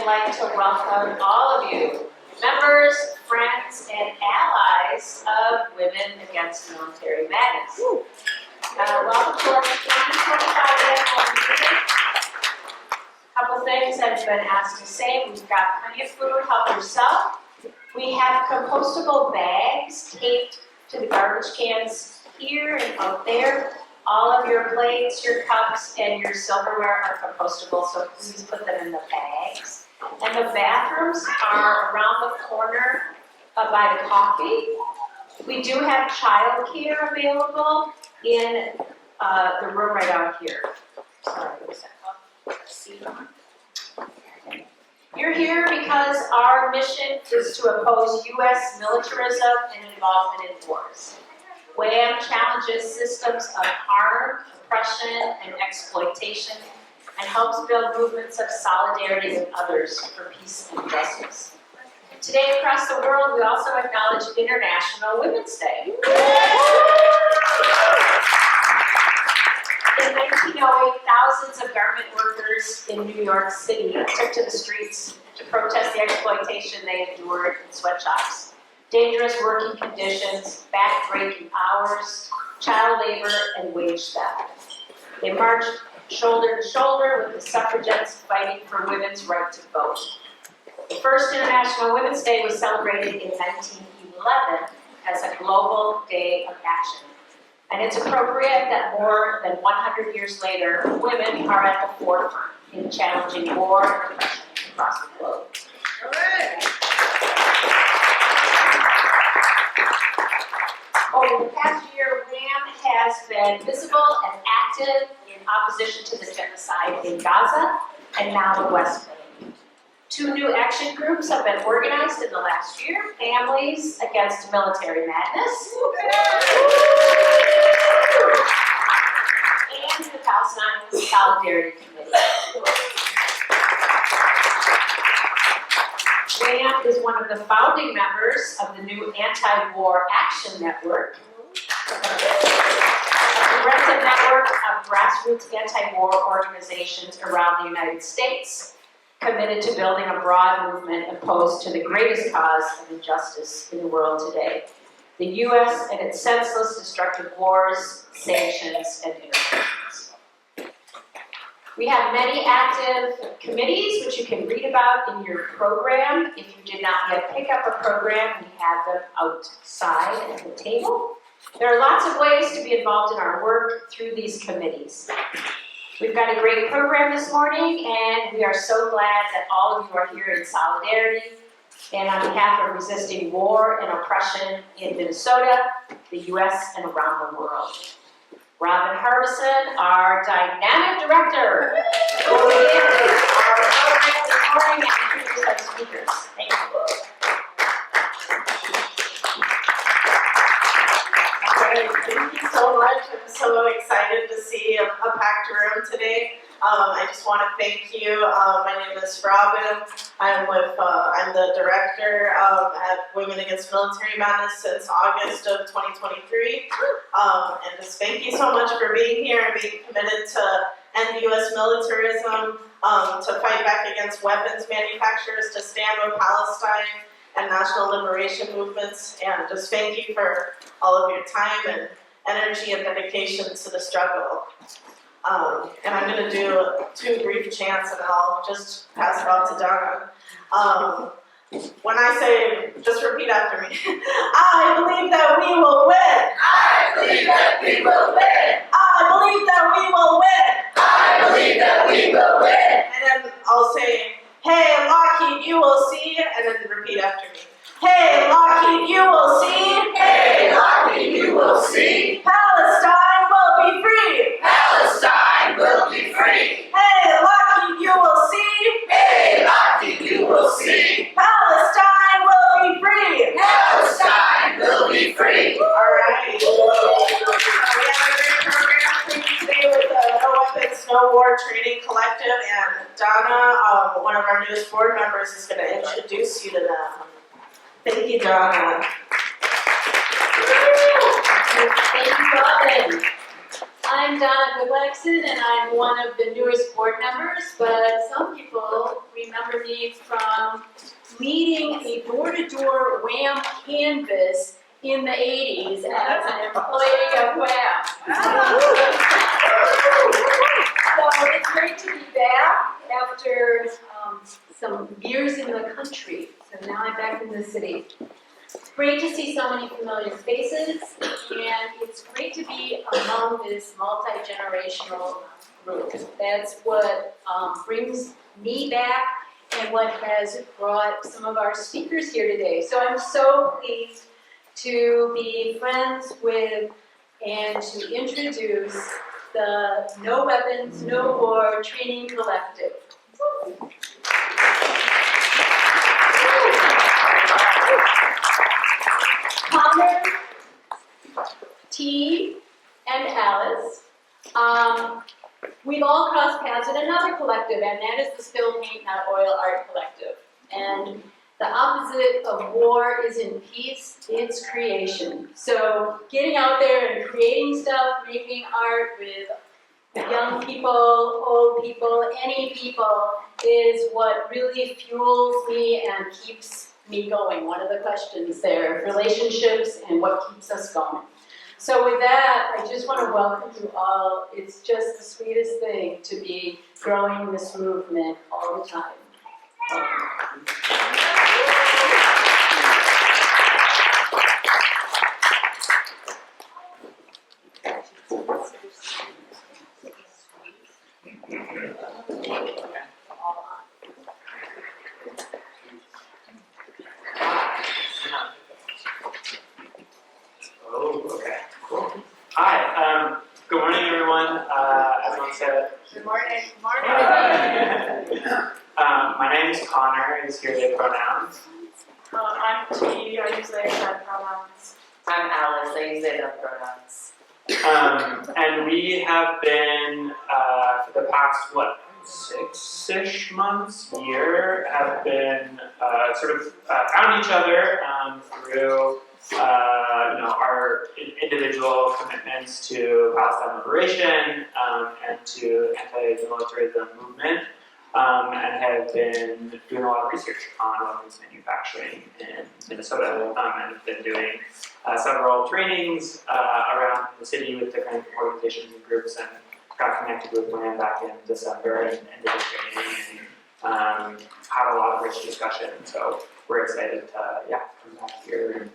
I'd like to welcome all of you, members, friends, and allies of Women Against Military Madness. Welcome to our 2025 annual meeting. A couple things I've been asked to say. We've got plenty of food, help yourself. We have compostable bags taped to the garbage cans here and out there. All of your plates, your cups, and your silverware are compostable, so please put them in the bags. And the bathrooms are around the corner by the coffee. We do have childcare available in the room right out here. Sorry, what was that called? You're here because our mission is to oppose U.S. militarism and involvement in wars. WHAM challenges systems of harm, oppression, and exploitation, and helps build movements of solidarity with others for peace and justice. Today across the world, we also acknowledge International Women's Day. In 1908, thousands of garment workers in New York City took to the streets to protest the exploitation they endured in sweatshops. Dangerous working conditions, back-breaking hours, child labor, and wage theft. They marched shoulder to shoulder with the suffragettes fighting for women's right to vote. The first International Women's Day was celebrated in 1911 as a global day of action. And it's appropriate that more than 100 years later, women are at the forefront in challenging war and oppression across the globe. Over the past year, WHAM has been visible and active in opposition to the genocide in Gaza and now the West Bank. 2 new action groups have been organized in the last year: Families Against Military Madness and the Palestine Solidarity Committee. WHAM is one of the founding members of the new Anti-War Action Network, a progressive network of grassroots anti-war organizations around the United States, committed to building a broad movement opposed to the greatest cause of injustice in the world today: the U.S. and its senseless, destructive wars, sanctions, and interventions. We have many active committees, which you can read about in your program. If you did not yet pick up a program, we have them outside at the table. There are lots of ways to be involved in our work through these committees. We've got a great program this morning, and we are so glad that all of you are here in solidarity and on behalf of resisting war and oppression in Minnesota, the U.S., and around the world. Robin Harbison, our dynamic director, will begin our program this morning and introduce our speakers. Thank you. Thank you so much. I'm so excited to see a packed room today. I just want to thank you. My name is Robin. I'm the director at Women Against Military Madness since August of 2023. And just thank you so much for being here and being committed to end U.S. militarism, to fight back against weapons manufacturers, to stand with Palestine and national liberation movements. And just thank you for all of your time and energy and dedication to the struggle. And I'm going to do 2 brief chants and I'll just pass it off to Donna. When I say, just repeat after me. I believe that we will win. I believe that we will win. I believe that we will win. I believe that we will win. And then I'll say, hey, Lockheed, you will see. And then repeat after me. Hey, Lockheed, you will see. Hey, Lockheed, you will see. Palestine will be free. Palestine will be free. Hey, Lockheed, you will see. Hey, Lockheed, you will see. Palestine will be free. Palestine will be free. All right. We have a great program for you today with the No Weapons, No War Training Collective, and Donna, one of our newest board members, is going to introduce you to them. Thank you, Donna. Thank you, Robin. I'm Donna Goodlaxon, and I'm one of the newest board members, but some people remember me from leading a door-to-door Wham canvas in the 80s as an employee of Wham. So it's great to be back after some years in the country. So now I'm back in the city. Great to see so many familiar faces, and it's great to be among this multi-generational group. That's what brings me back and what has brought some of our speakers here today. So I'm so pleased to be friends with and to introduce the No Weapons, No War Training Collective. Connor, T, and Alice. We've all crossed paths at another collective, and that is the Spill Paint Not Oil Art Collective. And the opposite of war isn't peace, it's creation. So getting out there and creating stuff, making art with young people, old people, any people, is what really fuels me and keeps me going. One of the questions there, relationships and what keeps us going. So with that, I just want to welcome you all. It's just the sweetest thing to be growing this movement all the time. Oh, okay, cool. Hi, good morning, everyone. Everyone said. Good morning. My name is Connor. Is here they pronouns. I'm T. I use they, them pronouns. I'm Alice, I use they, them pronouns. And we have been for the past 6-ish months, year, have been found each other through our individual commitments to Palestine liberation and to anti-militarism movement, and have been doing a lot of research on weapons manufacturing in Minnesota, and have been doing several trainings around the city with different organizations and groups, and got connected with Wham back in December and did a training and had a lot of rich discussion. So we're excited to come back here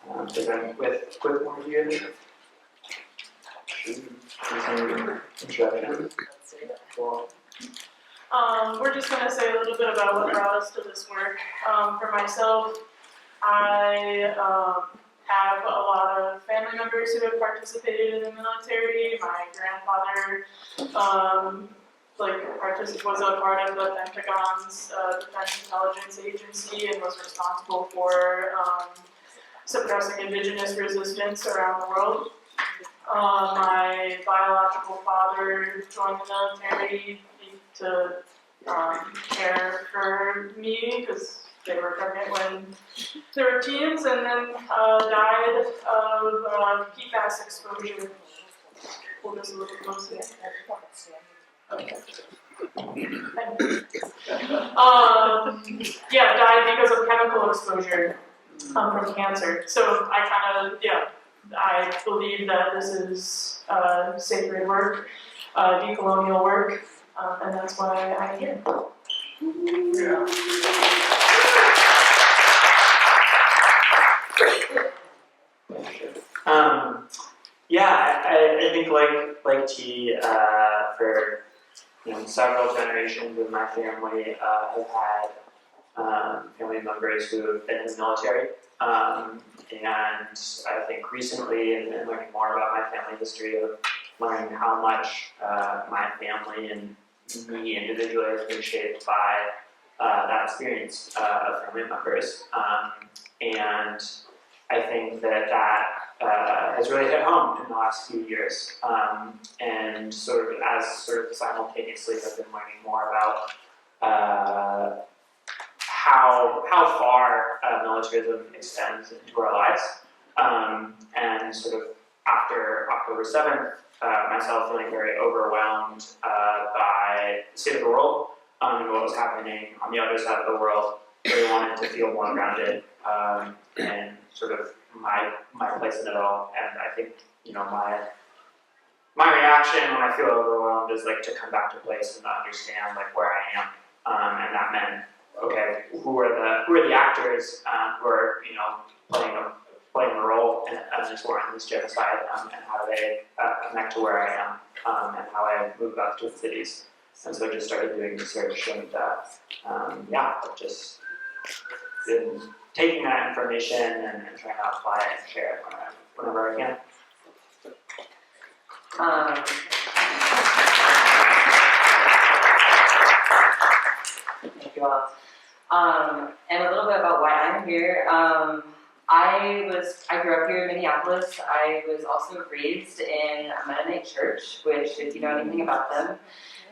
and present with more of you. Some introduction. Cool. We're just going to say a little bit about what brought us to this work. For myself, I have a lot of family members who have participated in the military. My grandfather was a part of the Pentagon's Defense Intelligence Agency and was responsible for suppressing indigenous resistance around the world. My biological father joined the military to care for me because they were pregnant when they were teens, and then died of PFAS exposure. Hold this a little closer. Okay. Died because of chemical exposure from cancer. So I believe that this is sacred work, decolonial work, and that's why I'm here. I think like T, for several generations of my family have had family members who have been in the military, and I think recently, and learning more about my family history, of learning how much my family and me individually has been shaped by that experience of family members, and I think that has really hit home in the last few years, and sort of simultaneously have been learning more about how far militarism extends into our lives, and sort of after October 7th, myself feeling very overwhelmed by the state of the world, and what was happening on the other side of the world. Really wanted to feel more grounded and sort of my place in it all. And I think my reaction when I feel overwhelmed is like to come back to place and understand like where I am, and that meant okay, who are the actors who are playing a role in exploring this genocide, and how do they connect to where I am, and how I move about to the cities. And so I just started doing research and just been taking that information and trying to apply it and share it whenever I can. Thank you all. And a little bit about why I'm here. I grew up here in Minneapolis. I was also raised in a Mennonite church, which, if you know anything about them,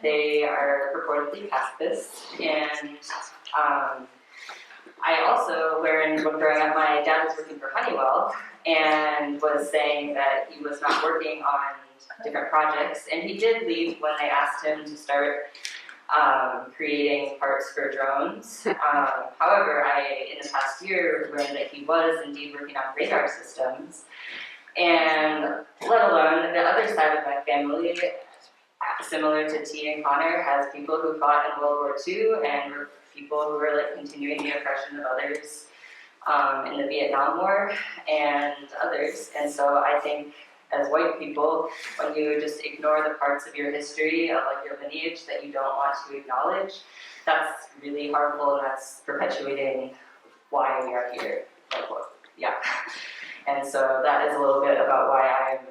they are purportedly pacifist. And I also learned when growing up, my dad was working for Honeywell and was saying that he was not working on different projects. And he did leave when they asked him to start creating parts for drones. However, in the past year, learned that he was indeed working on radar systems. And let alone the other side of my family, similar to T and Connor, has people who fought in World War II and were people who were like continuing the oppression of others in the Vietnam War and others. And so I think as white people, when you just ignore the parts of your history, of like your lineage that you don't want to acknowledge, that's really harmful, and that's perpetuating why we are here. And so that is a little bit about why I'm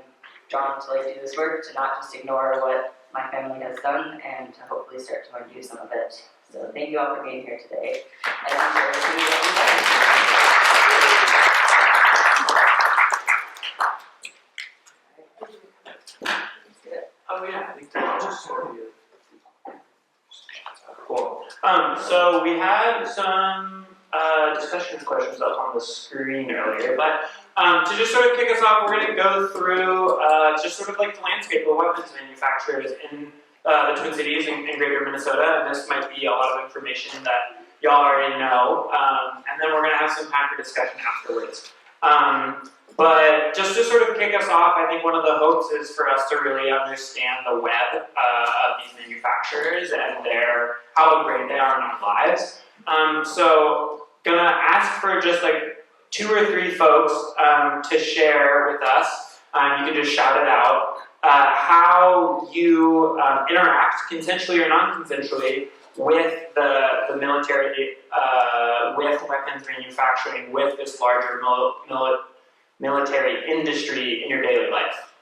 drawn to like do this work, to not just ignore what my family has done, and to hopefully start to undo some of it. So thank you all for being here today. And I'm sure to meet everybody. Oh yeah, I think that's cool. So we had some discussion questions up on the screen earlier, but to just sort of kick us off, we're going to go through just sort of like the landscape of weapons manufacturers in the Twin Cities and greater Minnesota, and this might be a lot of information that y'all already know, and then we're going to have some time for discussion afterwards. But just to sort of kick us off, I think one of the hopes is for us to really understand the web of these manufacturers and how ingrained they are in our lives. So gonna ask for just like 2 or 3 folks to share with us. You can just shout it out. How you interact, consensually or non-consensually, with the military, with weapons manufacturing, with this larger military industry in your daily life.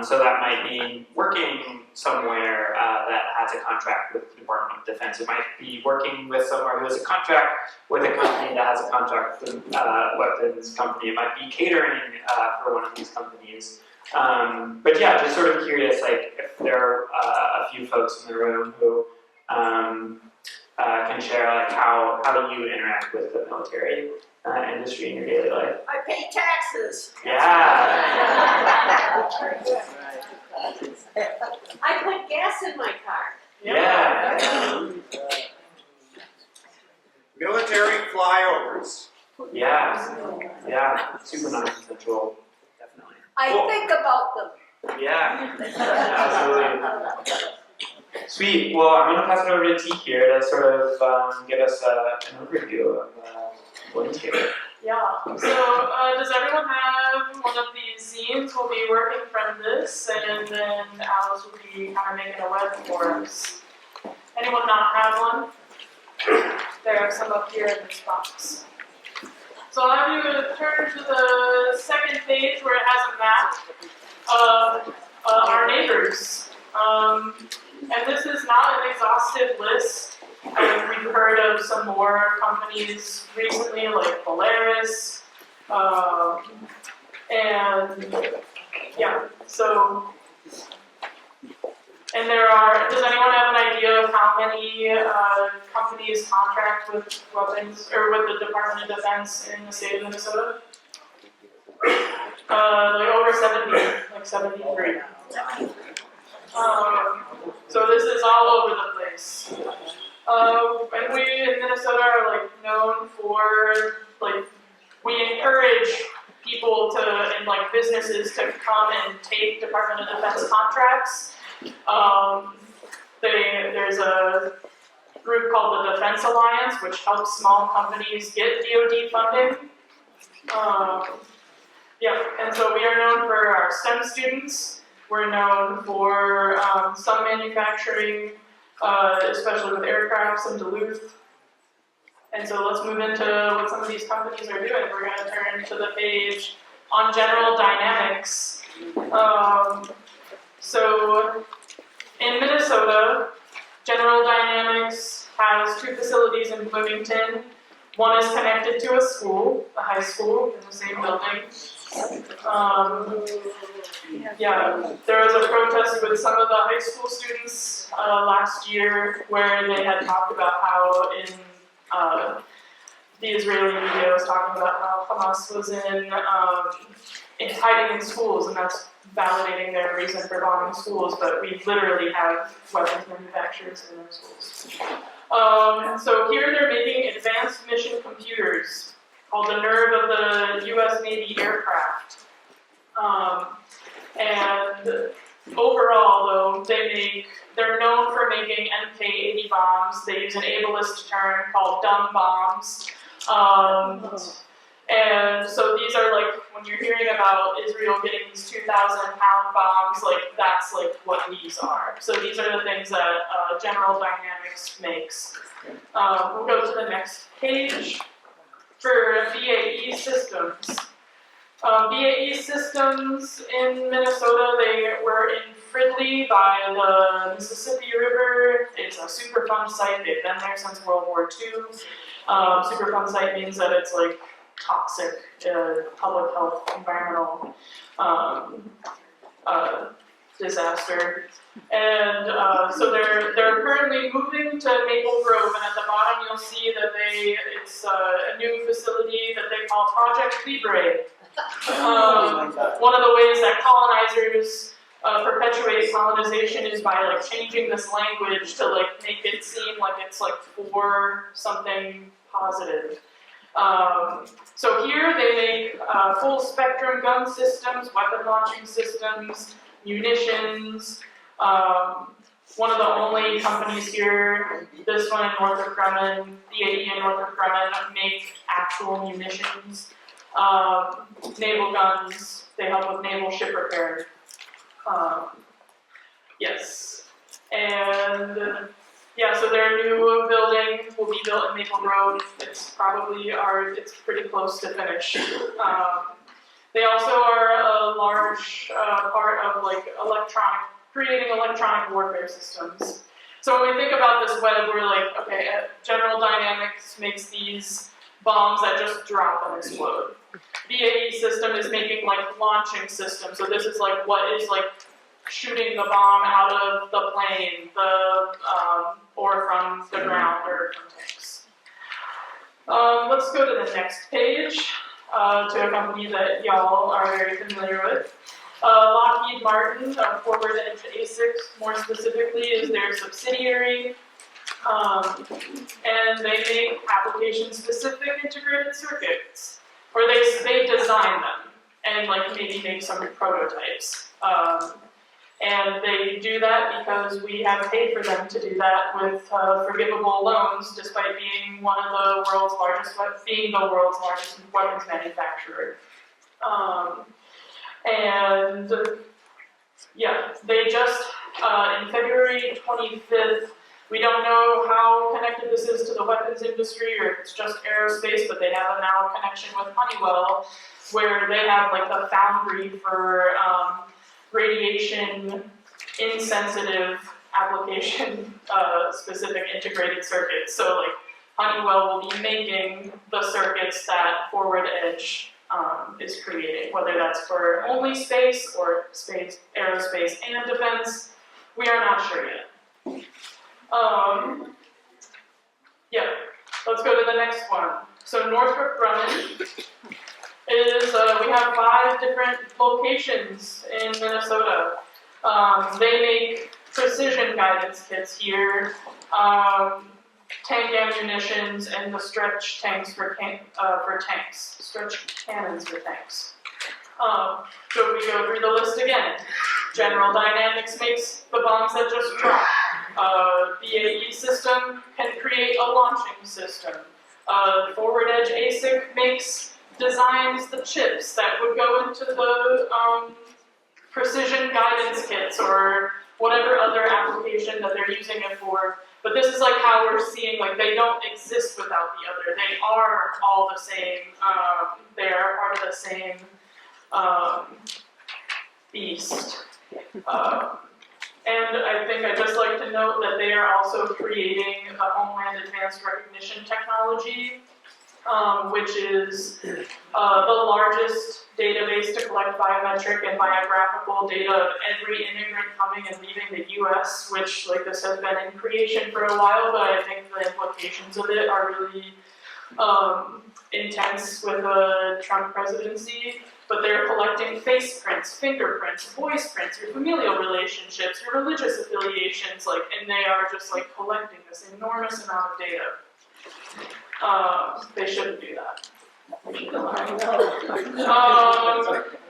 So that might mean working somewhere that has a contract with the Department of Defense. It might be working with somewhere who has a contract with a company that has a contract with a weapons company. It might be catering for one of these companies. But yeah, just sort of curious, like if there are a few folks in the room who can share like how you interact with the military industry in your daily life. I pay taxes. Yeah. I put gas in my car. Yeah. Military flyovers. Yeah. Super non-consensual. Definitely. I think about them. Yeah. Absolutely. Sweet. Well, I'm going to pass it over to T here to sort of give us an overview of what is here. Yeah, so does everyone have one of these zines? We'll be working from this, and then Alice will be kind of making a web for us. Anyone not have one? There are some up here in this box. So I'll have you turn to the second page where it has a map of our neighbors. And this is not an exhaustive list. We've heard of some more companies recently, like Polaris, and yeah, so, and there are, does anyone have an idea of how many companies contract with weapons, or with the Department of Defense in the state of Minnesota? Like over 70, like 73. So this is all over the place. And we in Minnesota are like known for like, we encourage people to, and like businesses to come and take Department of Defense contracts. There's a group called the Defense Alliance, which helps small companies get DoD funding. And so we are known for our STEM students. We're known for some manufacturing, especially with aircrafts in Duluth. And so let's move into what some of these companies are doing. We're going to turn to the page on General Dynamics. So in Minnesota, General Dynamics has 2 facilities in Bloomington. One is connected to a school, a high school, in the same building. There was a protest with some of the high school students last year where they had talked about how in the Israeli media was talking about how Hamas was in hiding in schools, and that's validating their reason for bombing schools, but we literally have weapons manufacturers in our schools. So here they're making advanced mission computers called the nerve of the US Navy aircraft. And overall though, they're known for making MK-80 bombs. They use an ableist term called dumb bombs. And so these are like, when you're hearing about Israel getting these 2,000-pound bombs, like that's like what these are. So these are the things that General Dynamics makes. We'll go to the next page. For BAE Systems. BAE Systems in Minnesota, they were in Fridley by the Mississippi River. It's a Superfund site. They've been there since World War II. Superfund site means that it's like toxic public health, environmental disaster. And so they're currently moving to Maple Grove, and at the bottom you'll see that it's a new facility that they call Project Libre. One of the ways that colonizers perpetuate colonization is by like changing this language to like make it seem like it's like for something positive. So here they make full spectrum gun systems, weapon launching systems, munitions. One of the only companies here, this one in Northrop Grumman, BAE in Northrop Grumman, make actual munitions. Naval guns, they help with naval ship repair. Yes. And so their new building will be built in Maple Grove. It's pretty close to finish. They also are a large part of like creating electronic warfare systems. So when we think about this web, we're like, okay, General Dynamics makes these bombs that just drop and explode. BAE system is making like launching systems. So this is like what is like shooting the bomb out of the plane, or from the ground or from tanks. Let's go to the next page, to a company that y'all are very familiar with. Lockheed Martin, Forward Edge ASICs, more specifically, is their subsidiary. And they make application-specific integrated circuits, or they design them and like maybe make some prototypes. And they do that because we have paid for them to do that with forgivable loans, despite being the world's largest weapons manufacturer. They just in February 25th. We don't know how connected this is to the weapons industry or if it's just aerospace, but they have now a connection with Honeywell, where they have like the foundry for radiation insensitive application specific integrated circuits. So like Honeywell will be making the circuits that Forward Edge is creating, whether that's for only space or space, aerospace and defense. We are not sure yet. Let's go to the next one. So Northrop Grumman is, we have 5 different locations in Minnesota. They make precision guidance kits here. tank ammunitions, and the stretch tanks for tanks, stretch cannons for tanks. So if we go through the list again, General Dynamics makes the bombs that just drop. BAE system can create a launching system. Forward Edge ASIC designs the chips that would go into the precision guidance kits or whatever other application that they're using it for. But this is like how we're seeing, like they don't exist without the other. They are all the same. They are part of the same beast. And I think I'd just like to note that they are also creating a Homeland Advanced Recognition technology, which is the largest database to collect biometric and biographical data of every immigrant coming and leaving the US, which, like this, has been in creation for a while, but I think the implications of it are really intense with the Trump presidency. But they're collecting face prints, fingerprints, voice prints, your familial relationships, your religious affiliations, and they are just collecting this enormous amount of data. They shouldn't do that. They should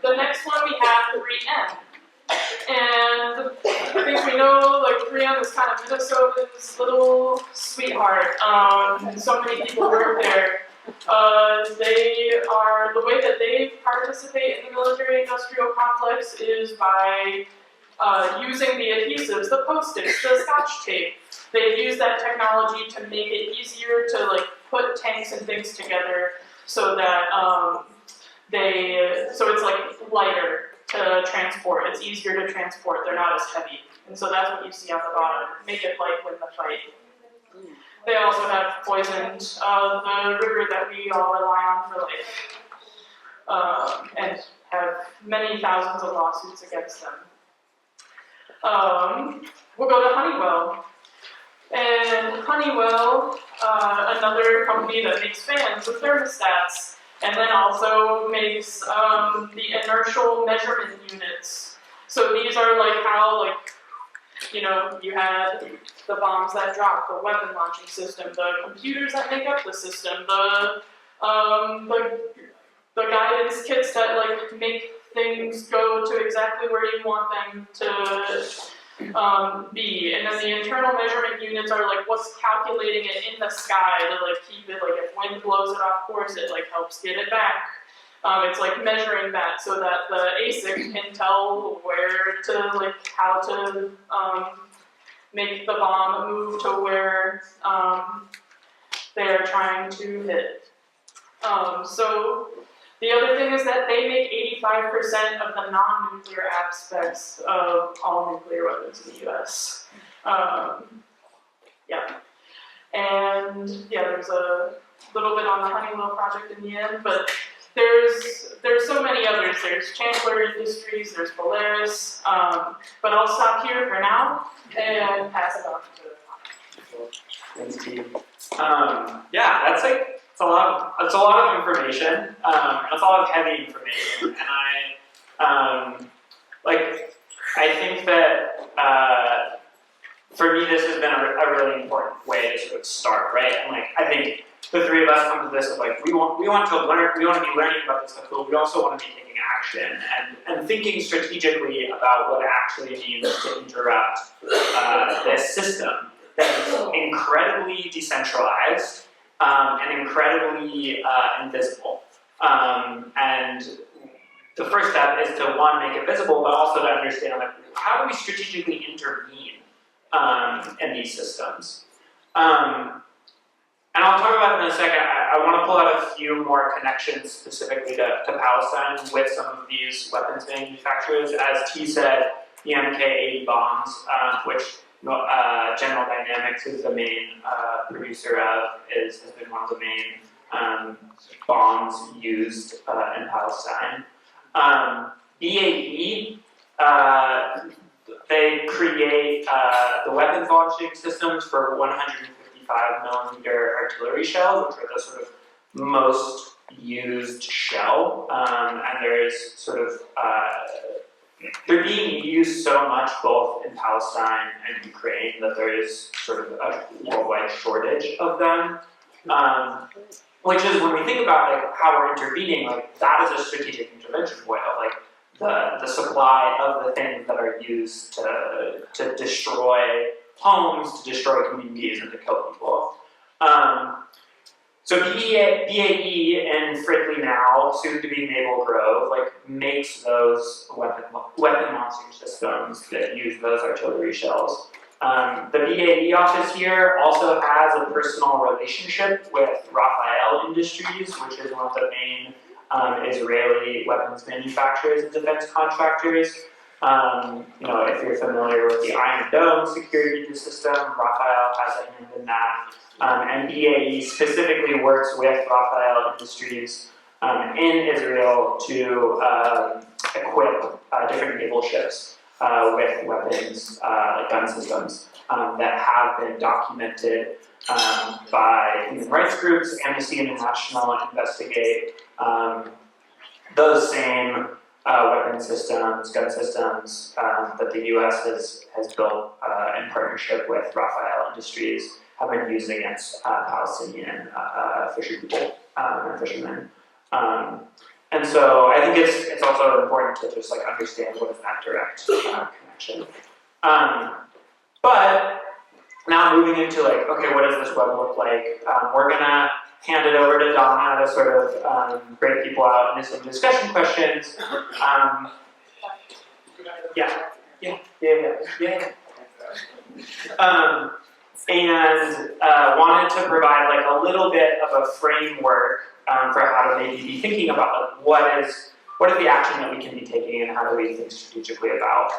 the next one we have 3M. And I think we know 3M is kind of Minnesota's little sweetheart. So many people work there. The way that they participate in the military-industrial complex is by using the adhesives, the Post-its, the Scotch tape. They've used that technology to make it easier to put tanks and things together so that so it's lighter to transport. It's easier to transport. They're not as heavy, and so that's what you see on the bottom. Make it light win the fight. They also have poisoned the river that we all rely on for life, and have many thousands of lawsuits against them. We'll go to Honeywell. And Honeywell, another company that makes fans with thermostats, and then also makes the inertial measurement units. So these are how, you had the bombs that drop, the weapon launching system, the computers that make up the system, the guidance kits that make things go to exactly where you want them to be. And then the internal measurement units are what's calculating it in the sky to keep it, if wind blows it off course, it helps get it back. It's measuring that so that the ASIC can tell where to, how to make the bomb move to where they're trying to hit. So the other thing is that they make 85% of the non-nuclear aspects of all nuclear weapons in the US. There's a little bit on the Honeywell project in the end, but there's so many others. There's Chandler Industries, there's Polaris, but I'll stop here for now and pass it on to Thanks, Steve. That's it's a lot of information. It's a lot of heavy information, and I think that for me this has been a really important way to sort of start, right? And I think the three of us come to this with we want to learn, we want to be learning about this stuff, but we also want to be taking action and thinking strategically about what it actually means to interrupt this system that is incredibly decentralized and incredibly invisible. And the first step is to, one, make it visible, but also to understand how do we strategically intervene in these systems. And I'll talk about it in a second. I want to pull out a few more connections specifically to Palestine with some of these weapons manufacturers. As T said, the MK-80 bombs, which General Dynamics is the main producer of, has been one of the main bombs used in Palestine. BAE, they create the weapons launching systems for 155mm artillery shells, which are the sort of most used shell. And there's sort of they're being used so much both in Palestine and Ukraine that there is sort of a worldwide shortage of them. Which is when we think about like how we're intervening, like that is a strategic intervention way of like the supply of the things that are used to destroy homes, to destroy communities, and to kill people. So BAE and Frickley now, soon to be Maple Grove, like makes those weapon launching systems that use those artillery shells. The BAE office here also has a personal relationship with Rafael Industries, which is one of the main Israeli weapons manufacturers and defense contractors. If you're familiar with the Iron Dome security system, Rafael has a hand in that. And BAE specifically works with Rafael Industries in Israel to equip different naval ships with weapons, gun systems that have been documented by human rights groups. Amnesty International investigate those same weapon systems, gun systems that the U.S. has built in partnership with Rafael Industries have been used against Palestinian fishermen. And so I think it's also important to just like understand what is that direct connection. But now moving into like, okay, what does this web look like? We're gonna hand it over to Donna to sort of break people out into some discussion questions. And wanted to provide like a little bit of a framework for how to maybe be thinking about like, what is the action that we can be taking and how do we think strategically about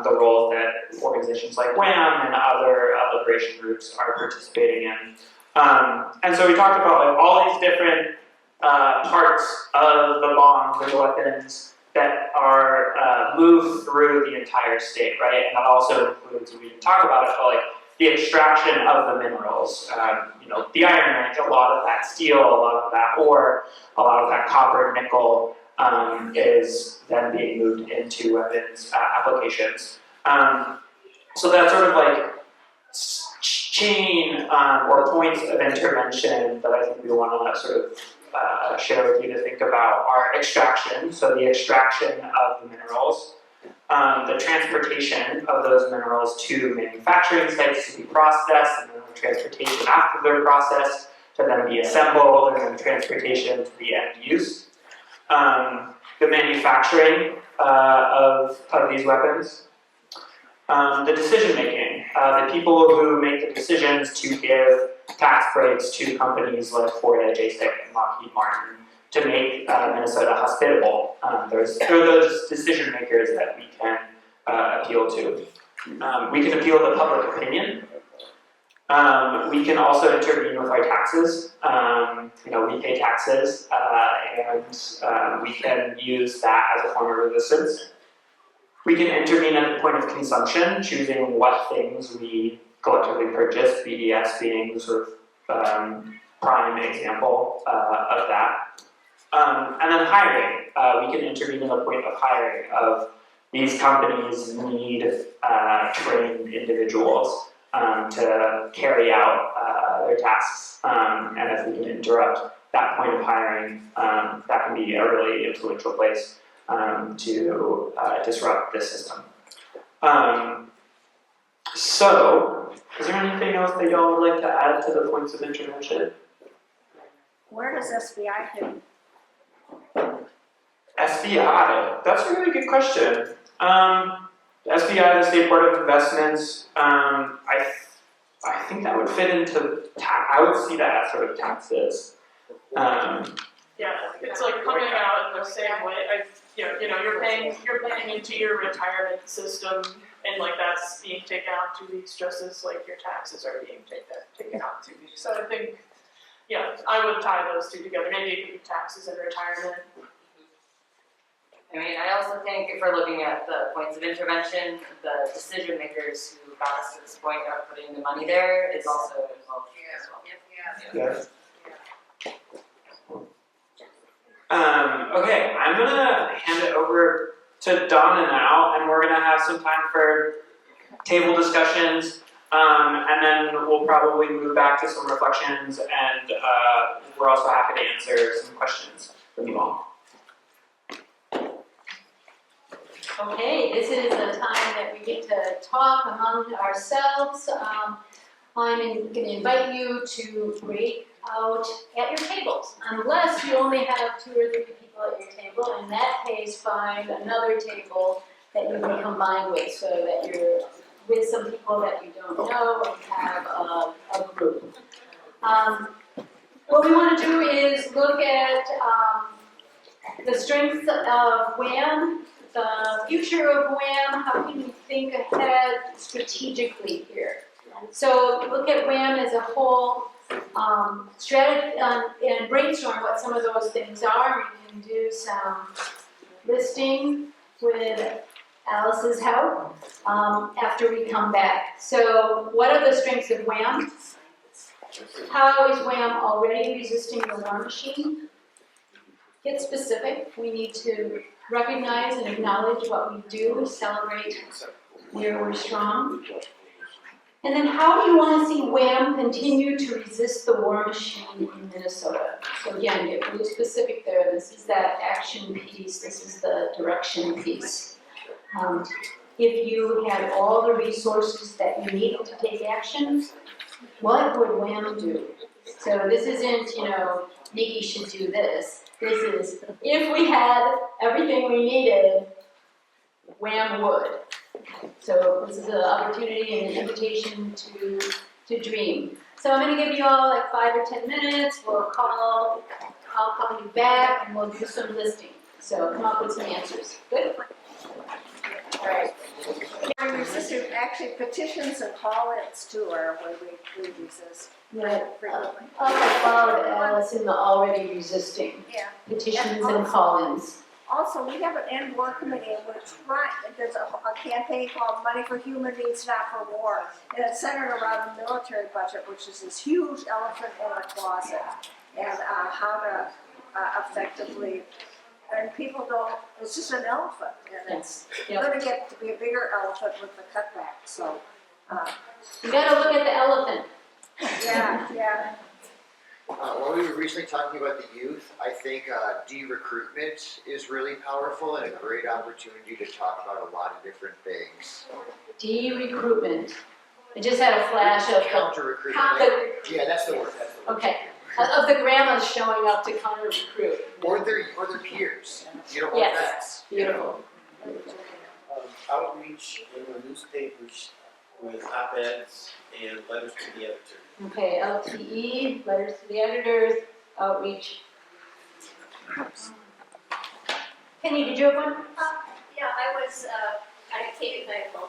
the roles that organizations like WHAM and other liberation groups are participating in. And so we talked about like all these different parts of the bombs or the weapons that are moved through the entire state, right? And that also includes, we didn't talk about it, but like the extraction of the minerals. The iron range, a lot of that steel, a lot of that ore, a lot of that copper, nickel is then being moved into weapons applications. So that's sort of like chain or points of intervention that I think we want to sort of share with you to think about are extraction, so the extraction of the minerals, the transportation of those minerals to manufacturing sites to be processed, and then the transportation after they're processed to then be assembled, and then transportation to the end use. The manufacturing of these weapons. The decision making, the people who make the decisions to give tax breaks to companies like Ford, JSIC, and Lockheed Martin to make Minnesota hospitable. There are those decision makers that we can appeal to. We can appeal to public opinion. We can also intervene with our taxes. We pay taxes, and we can use that as a form of resistance. We can intervene at the point of consumption, choosing what things we collectively purchase, BDS being sort of prime example of that. And then hiring. We can intervene at the point of hiring, of these companies need trained individuals to carry out their tasks. And if we can interrupt that point of hiring, that can be a really influential place to disrupt this system. So, is there anything else that y'all would like to add to the points of intervention? Where does SBI fit? SBI, that's a really good question. The SBI, the State Board of Investments, I think that would fit into I would see that as sort of taxes. Yeah, it's like coming out in the same way. You're paying into your retirement system, and like that's being taken out 2 weeks, just as like your taxes are being taken out 2 weeks. So I think, yeah, I would tie those two together. Maybe it could be taxes and retirement. I mean, I also think if we're looking at the points of intervention, the decision makers who got us to this point of putting the money there is also involved as well. Yes. Okay, I'm gonna hand it over to Donna now, and we're gonna have some time for table discussions, and then we'll probably move back to some reflections, and we're also happy to answer some questions from you all. Okay, this is a time that we get to talk among ourselves. I'm going to invite you to break out at your tables, unless you only have 2 or 3 people at your table. In that case, find another table that you can combine with, so that you're with some people that you don't know and have a group. What we want to do is look at the strengths of WHAM, the future of WHAM, how can we think ahead strategically here. So look at WHAM as a whole, strategy, and brainstorm what some of those things are. We can do some listing with Alice's help after we come back. So what are the strengths of WHAM? How is WHAM already resisting the war machine? Get specific. We need to recognize and acknowledge what we do, celebrate where we're strong. And then how do you want to see WHAM continue to resist the war machine in Minnesota? So again, get really specific there. This is that action piece. This is the direction piece. If you had all the resources that you need to take action, what would WHAM do? So this isn't, Nikki should do this. This is, if we had everything we needed, WHAM would. So this is an opportunity and an invitation to dream. So I'm going to give you all like 5 or 10 minutes. I'll call you back and we'll do some listing. So come up with some answers. Good? All right. Resisting, actually petitions and call-ins too are where we resist frequently. Up above Alice in the already resisting. Yeah. Petitions and call-ins. Also, we have an end war committee, which there's a campaign called Money for Human Needs, Not for War. And it's centered around the military budget, which is this huge elephant in the closet. And how to effectively, and people don't, it's just an elephant. And it's going to get to be a bigger elephant with the cutback. So, You got to look at the elephant. yeah. While we were recently talking about the youth, I think de-recruitment is really powerful and a great opportunity to talk about a lot of different things. De-recruitment. I just had a flash of Counter-recruitment. Yeah, that's the word. okay. Of the grandmas showing up to counter-recruit. Or their peers. You don't want that. Beautiful. Outreach in the newspapers with op-eds and letters to the editor. Okay, LTE, letters to the editors, outreach. Penny, did you have one? Yeah, I take my phone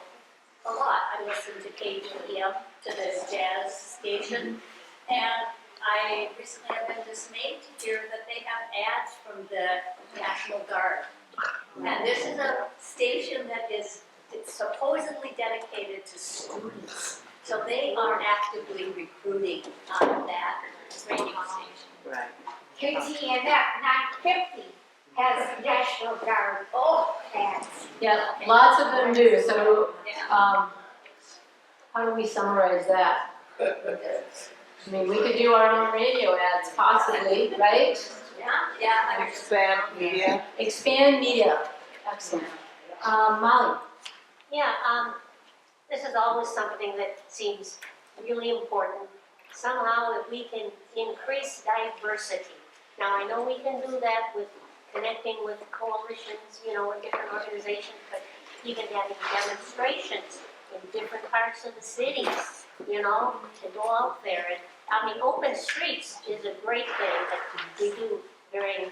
a lot. I listen to KGM, to the jazz station, and I recently have been dismayed to hear that they have ads from the National Guard. And this is a station that is supposedly dedicated to students. So they are actively recruiting on that radio station. Right. KTNF 950 has National Guard ads. Yeah, lots of them do. So, how do we summarize that? I mean, we could do our own radio ads, possibly, right? Yeah. Expand media. Expand media. Excellent. Molly. Yeah, this is always something that seems really important. Somehow, if we can increase diversity. Now, I know we can do that with connecting with coalitions, with different organizations, but even having demonstrations in different parts of the cities, to go out there. And I mean, open streets is a great thing that we do during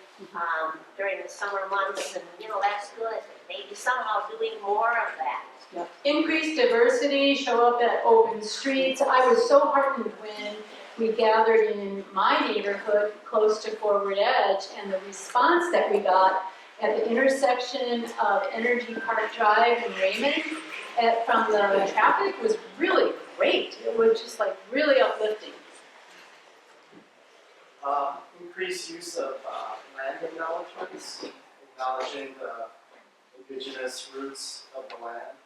the summer months, and that's good. Maybe somehow doing more of that. Yep. Increase diversity, show up at open streets. I was so heartened when we gathered in my neighborhood close to Forward Edge, and the response that we got at the intersection of Energy Park Drive and Raymond from the traffic was really great. It was just like really uplifting. Increased use of land acknowledgements, acknowledging the indigenous roots of the land.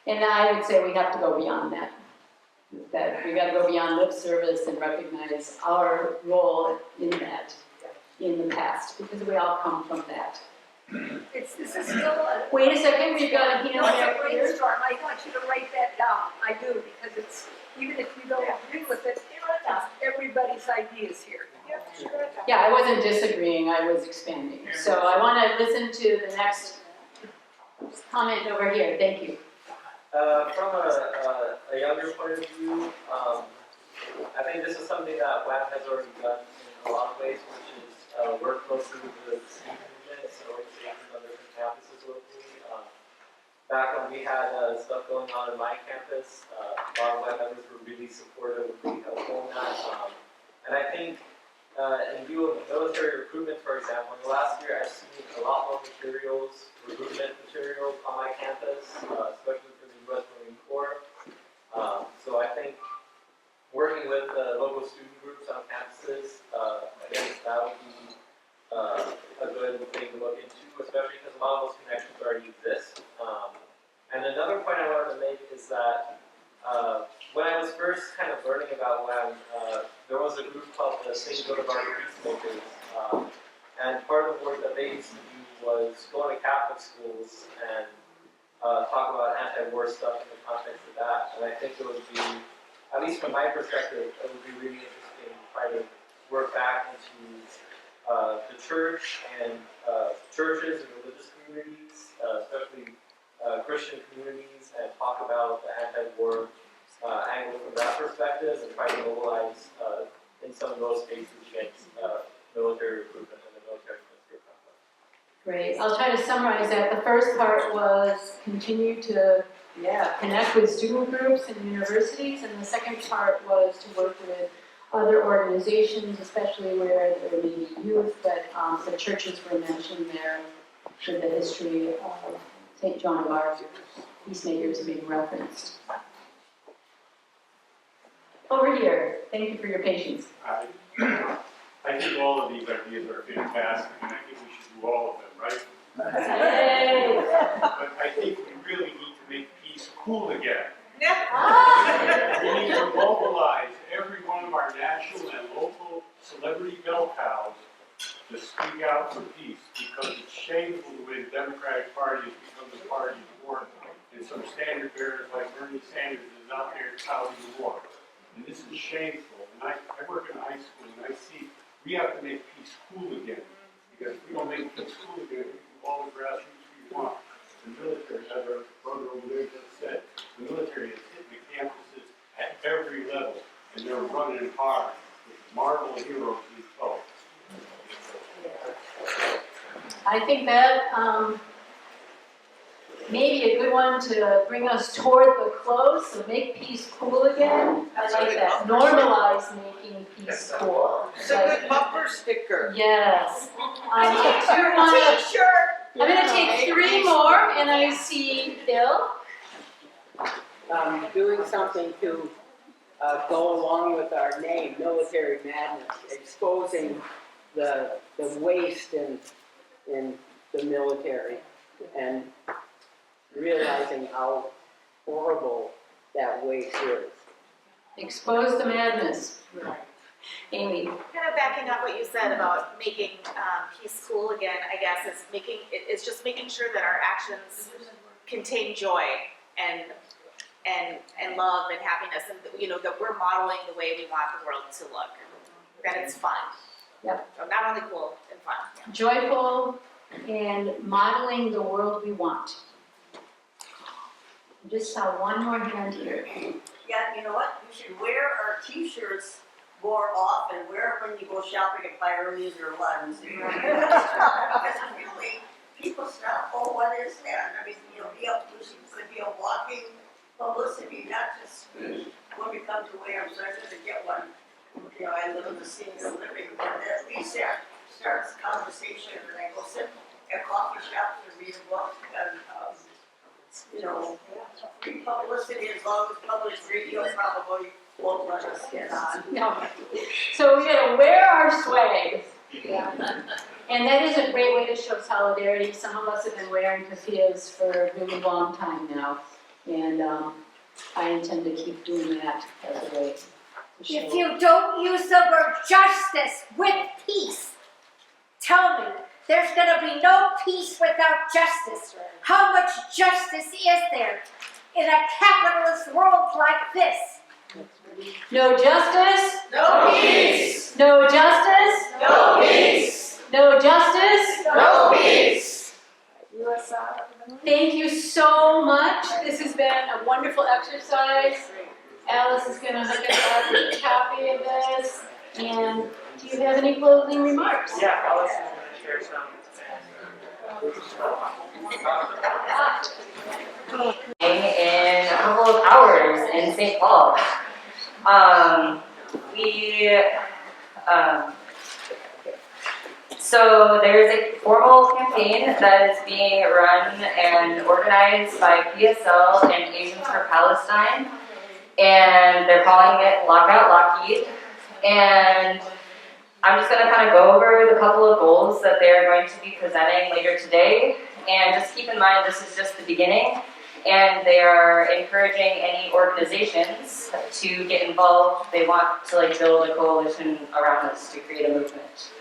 And I would say we have to go beyond that. That we gotta go beyond lip service and recognize our role in that, in the past, because we all come from that. This is still a. Wait a second, we've got a hand No, it's a back here. brainstorm, I want you to write that down, I do, because it's, even if you don't agree with it, it's everybody's ideas here. Yeah, I wasn't disagreeing, I was expanding. So I wanna listen to the next comment over here, thank you. From a younger point of view, I think this is something that WAM has already done in a lot of ways, which is work closely with the student movements and organizations on different campuses locally. Back when we had stuff going on in my campus, a lot of WAM members were really supportive and really helpful in that. And I think in view of military recruitment, for example, in the last year I've seen a lot more materials, recruitment materials on my campus, especially for the U.S. Marine Corps. So I think working with local student groups on campuses, again, that would be a good thing to look into, especially because a lot of those connections already exist. And another point I wanted to make is that when I was first kind of learning about WAM, there was a group called the St. Boulevard Peacemakers, and part of the work that they used to do was go into Catholic schools and talk about anti-war stuff in the context of that. And I think it would be, at least from my perspective, it would be really interesting to try to work back into the church and churches and religious communities, especially Christian communities, and talk about the anti-war angle from that perspective and try to mobilize in some of those spaces against military recruitment and the military industrial complex. Great, I'll try to summarize that. The first part was continue to connect with student groups and universities, and the second part was to work with other organizations, especially where there may be youth, but the churches were mentioned there with the history of St. John of Arc, peacemakers being referenced. Over here, thank you for your patience. I think all of these ideas are fantastic, and I think we should do all of them, right? Yay! But I think we really need to make peace cool again. We need to mobilize every one of our national and local celebrity bell cows to speak out for peace, because it's shameful the way the Democratic Party has become the party of war, and some standard bearers like Bernie Sanders is out there touting the war. And this is shameful. And I work in a high school, and I see we have to make peace cool again, because if we don't make peace cool again, we can do all the grassroots we want. The military, as our brother over there just said, the military is hitting the campuses at every level, and they're running hard with Marvel heroes in tow. I think that may be a good one to bring us toward the close, so make peace cool again. I like that. Normalize making peace cool. It's a good bumper sticker. Yes. T-shirt. I'm going to take 3 more, and I see Bill. Doing something to go along with our name, Military Madness, exposing the waste in the military, and realizing how horrible that waste is. Expose the madness. Amy. Kind of backing up what you said about making peace cool again, I guess, is just making sure that our actions contain joy and love and happiness, and that we're modeling the way we want the world to look. That it's fun. Yep. So not only cool and fun. Yeah. Joyful and modeling the world we want. I just saw one more hand here. Yeah, you know what? You should wear our T-shirts more often. Wear it when you go shopping at Byerly's or Lund's. Because really, people stop. Oh, what is that? I mean, could be a walking publicity, not just when we come to wear them. So I'm going to get one. I live in the senior living, but at least that starts conversation. And I go sit at coffee shops and read a book, and free publicity, as long as public radio probably won't let us get on. No. So we gotta wear our swag. Yeah. And that is a great way to show solidarity. Some of us have been wearing keffiyehs for a really long time now. And I intend to keep doing that as a way to show. If you don't use the word justice with peace, tell me, there's gonna be no peace without justice. How much justice is there in a capitalist world like this? No justice? No peace. No justice? No peace. No justice? No peace. Thank you so much. This has been a wonderful exercise. Alice is gonna hook us up with a copy of this. And do you have any closing remarks? Yeah, Alice is going to share some. In a couple of hours in St. Paul. So there's a formal campaign that is being run and organized by PSL and Asians for Palestine, and they're calling it Lockout Lockheed. And I'm just going to kind of go over the couple of goals that they're going to be presenting later today. And just keep in mind, this is just the beginning, and they are encouraging any organizations to get involved. They want to build a coalition around this to create a movement.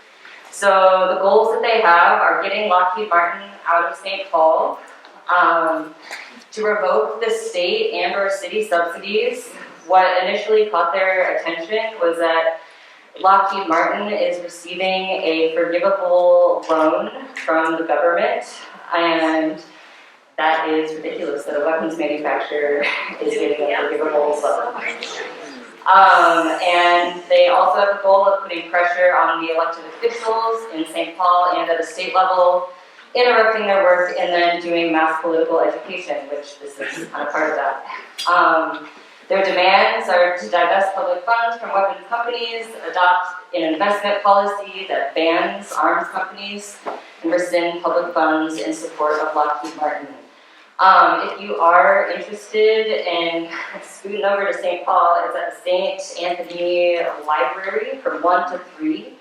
So the goals that they have are getting Lockheed Martin out of St. Paul, to revoke the state and or city subsidies. What initially caught their attention was that Lockheed Martin is receiving a forgivable loan from the government, and that is ridiculous that a weapons manufacturer is getting a forgivable loan. And they also have the goal of putting pressure on the elected officials in St. Paul and at a state level, interrupting their work and then doing mass political education, which this is kind of part of that. Their demands are to divest public funds from weapons companies, adopt an investment policy that bans arms companies, and rescind public funds in support of Lockheed Martin. If you are interested in scooting over to St. Paul, it's at the St. Anthony Library from 1 to 3.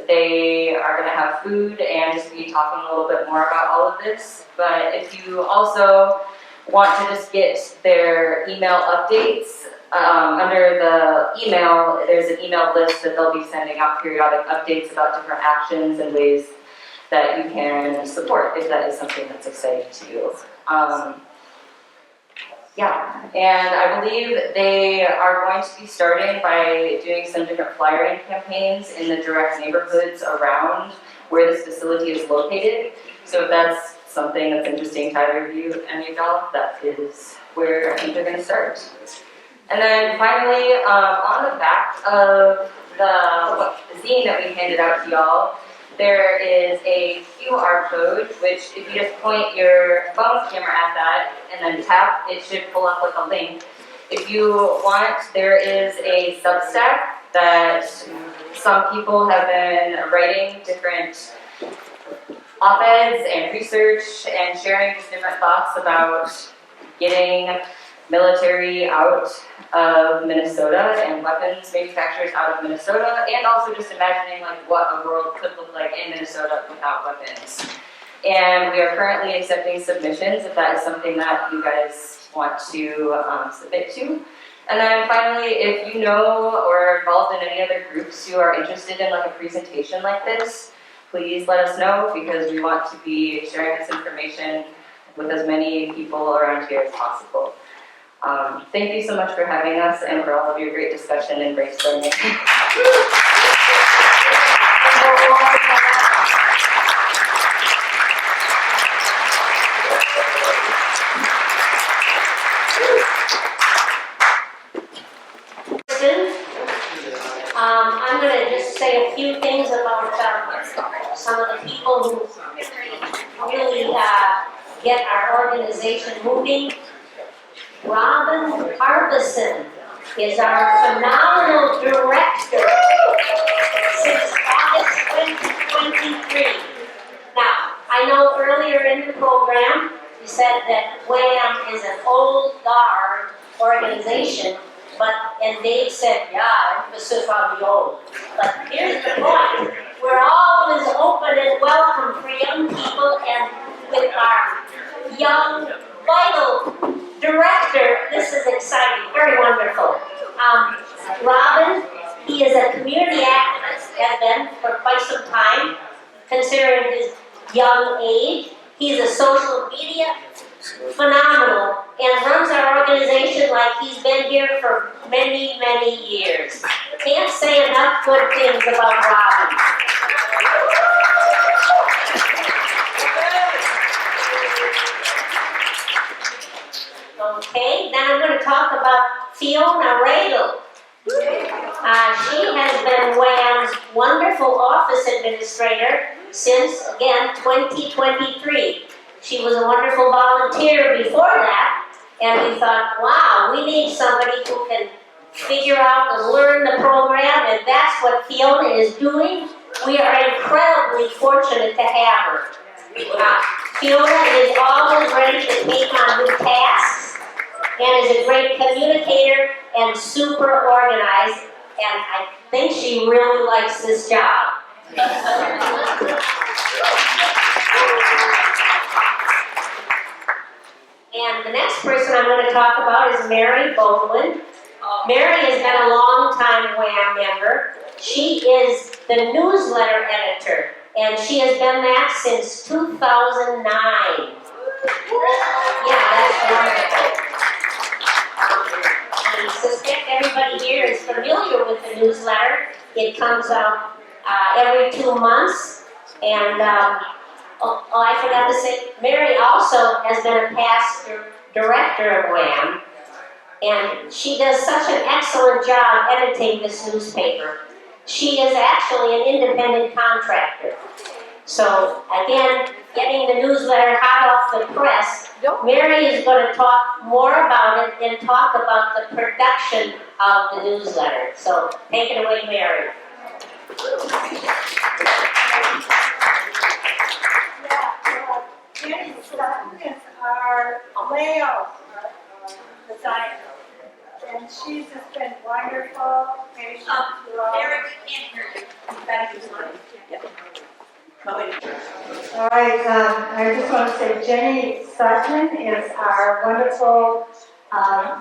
They are going to have food and just be talking a little bit more about all of this. But if you also want to just get their email updates, under the email, there's an email list that they'll be sending out periodic updates about different actions and ways that you can support if that is something that's exciting to you. And I believe they are going to be starting by doing some different flyering campaigns in the direct neighborhoods around where this facility is located. So if that's something that's interesting to either of you, any of y'all, that is where I think they're going to start. And then finally, on the back of the zine that we handed out to y'all, there is a QR code, which if you just point your phone camera at that and then tap, it should pull up with a link. If you want, there is a Substack that some people have been writing different op-eds and research and sharing just different thoughts about getting military out of Minnesota and weapons manufacturers out of Minnesota, and also just imagining what a world could look like in Minnesota without weapons. And we are currently accepting submissions if that is something that you guys want to submit to. And then finally, if you know or are involved in any other groups who are interested in a presentation like this, please let us know, because we want to be sharing this information with as many people around here as possible. Thank you so much for having us and for all of your great discussion and brainstorming. I'm going to just say a few things about some of the people who really get our organization moving. Robin Harbison is our phenomenal director since August 2023. Now, I know earlier in the program you said that WHAM is an old guard organization, and Dave said, yeah, emphasis on the old. But here's the point, we're always open and very wonderful. Robin, he is a community activist, has been for quite some time, considering his young age. He's a social media phenomenal and runs our organization like he's been here for many, many years. Can't say enough good things about Robin. Okay, then I'm going to talk about Fiona Radel. She has been WAM's wonderful office administrator since, again, 2023. She was a wonderful volunteer before that, and we thought, wow, we need somebody who can figure out and learn the program, and that's what Fiona is doing. We are incredibly fortunate to have her. Fiona is always ready to take on new tasks, and is a great communicator and super organized, and I think she really likes this job. And the next person I'm going to talk about is Mary Bowman. Mary has been a long-time WAM member. She is the newsletter editor, and she has been that since 2009. Yeah, that's wonderful. I suspect everybody here is familiar with the newsletter. It comes out every 2 months. And, I forgot to say, Mary also has been a past director of WAM. And she does such an excellent job editing this newspaper. She is actually an independent contractor. So, again, getting the newsletter hot off the press, Mary is going to talk more about it and talk about the production of the newsletter. So, take it away, Mary. Jenny Sutton is our layout designer, and she's just been wonderful, patient throughout. Mary, we can't hear you. You gotta use mine. All right, I just want to say Jenny Sutton is our wonderful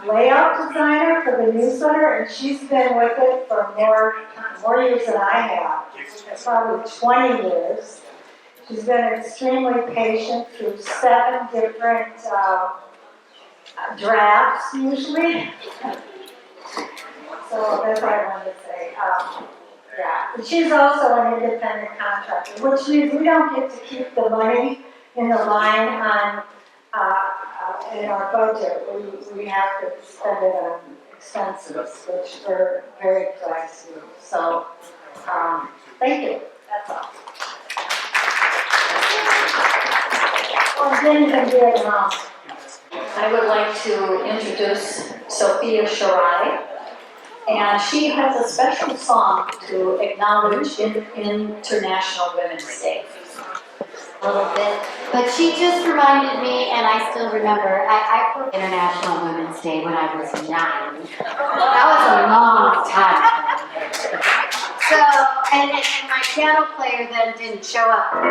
layout designer for the newsletter, and she's been with it for more years than I have, probably 20 years. She's been extremely patient through 7 different drafts, usually. So that's what I wanted to say. Yeah, she's also an independent contractor, which means we don't get to keep the money in the line on in our budget. We have to spend it on expenses, which we're very glad to do. So, thank you. That's all. Well, Jenny's gonna do it now. I would like to introduce Sophia Shirai. And she has a special song to acknowledge International Women's Day. A little bit, but she just reminded me, and I still remember, I performed International Women's Day when I was 9. That was a long time ago. So, and my piano player then didn't show up. And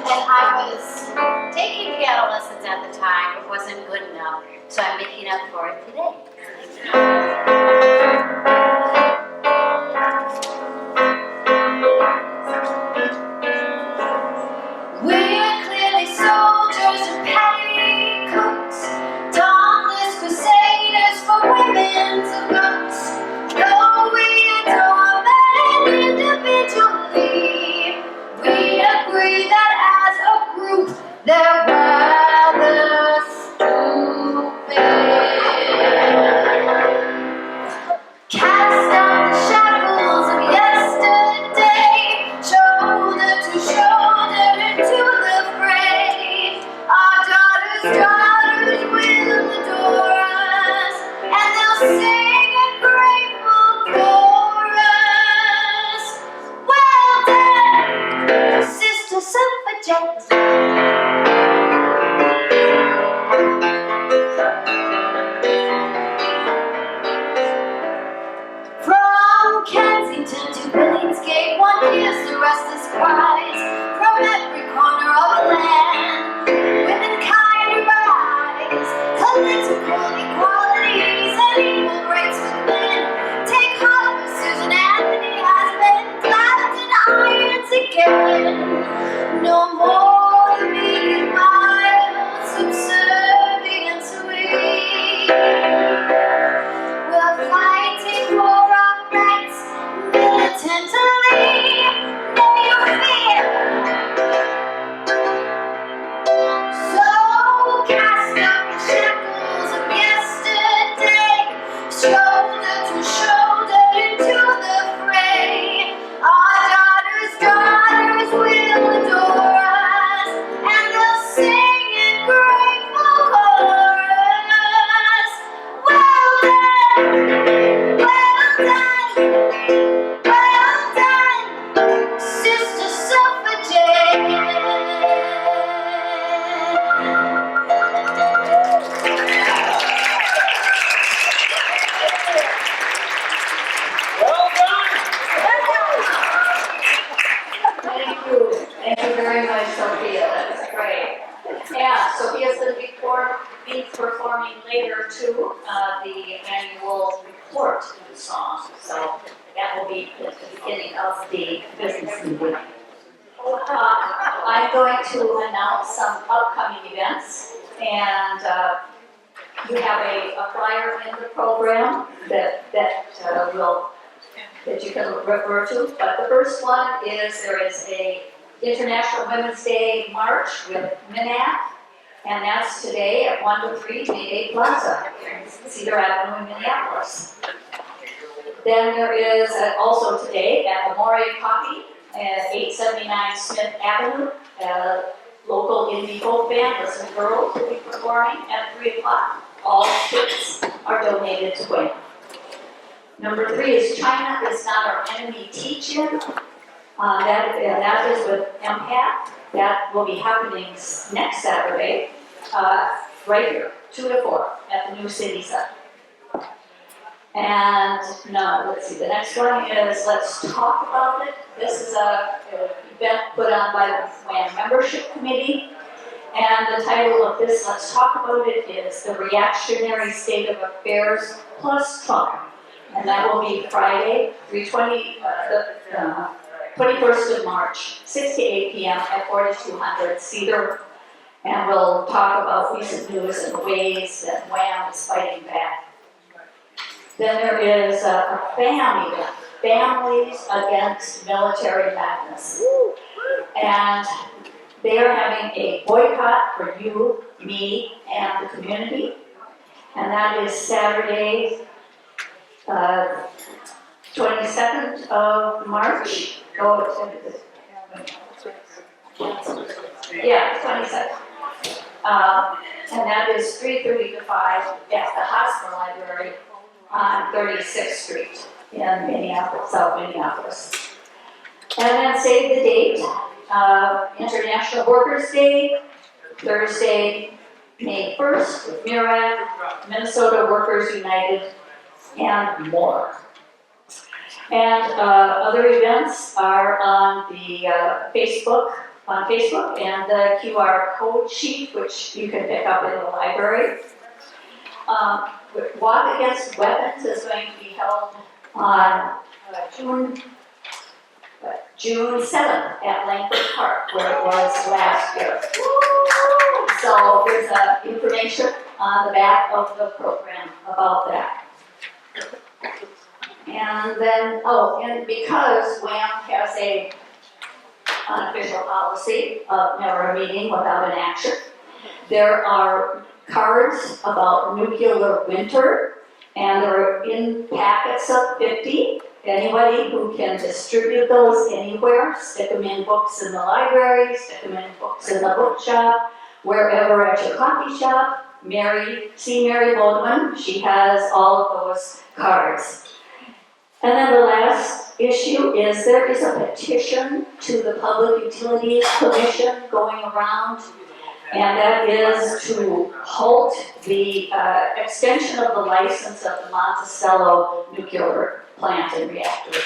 I was taking piano lessons at the time, it wasn't good enough, so I'm making up for it today. We're clearly soldiers in petticoats, dauntless crusaders for women's votes. Though we adore men individually, we agree that as a group they're rather stupid. Cast down the shackles of yesterday, shoulder to shoulder into the fray. Our daughters will adore us, and they'll sing a grateful chorus. Well done, sister suffragettes. From Kensington to Billingsgate, one hears the restless cries from every corner of the land. Womenkind arise, political equality the business meeting. I'm going to announce some upcoming events, and you have a flyer in the program that you can refer to. But the first one is there is a International Women's Day March with MINAC, and that's today at 1 to 3 Mayday Plaza, Cedar Avenue in Minneapolis. Then there is also today at Amore Coffee at 879 Smith Avenue, local indie folk band, Listen Girls, will be performing at 3 o'clock. All tickets are donated to WAM. Number 3 is China is Not Our Enemy Teach-In. That is with MPAC. That will be happening next Saturday, right here, 2 to 4 at the New City Center. And no, let's see, the next one is Let's Talk About It. This is an event put on by the WAM Membership Committee. And the title of this Let's Talk About It is The Reactionary State of Affairs plus Trump. And that will be Friday, 21st of March, 6 to 8 p.m. at 4200 Cedar. And we'll talk about recent news and ways that WAM is fighting back. Then there is a FAM event, Families Against Military Madness. And they are having a boycott for you, me, and the community. And that is Saturday, 22nd of March. Yeah, 22nd. And that is 3:30 to 5 at the Hosmer Library on 36th Street in Minneapolis, South Minneapolis. And then save the date, International Workers' Day, Thursday, May 1st, with MIRAD, Minnesota Workers United, and more. And other events are on the Facebook, and the QR code sheet, which you can pick up in the library. Walk Against Weapons is going to be held on June 7th at Langford Park, where it was last year. So there's information on the back of the program about that. And then, and because WAM has a unofficial policy of never a meeting without an action, there are cards about nuclear winter, and they're in packets of 50. Anybody who can distribute those anywhere, stick them in books in the library, stick them in books in the bookshop, wherever at your coffee shop. See Mary Baldwin, she has all of those cards. And then the last issue is there is a petition to the Public Utilities Commission going around, and that is to halt the extension of the license of the Monticello nuclear plant and reactor.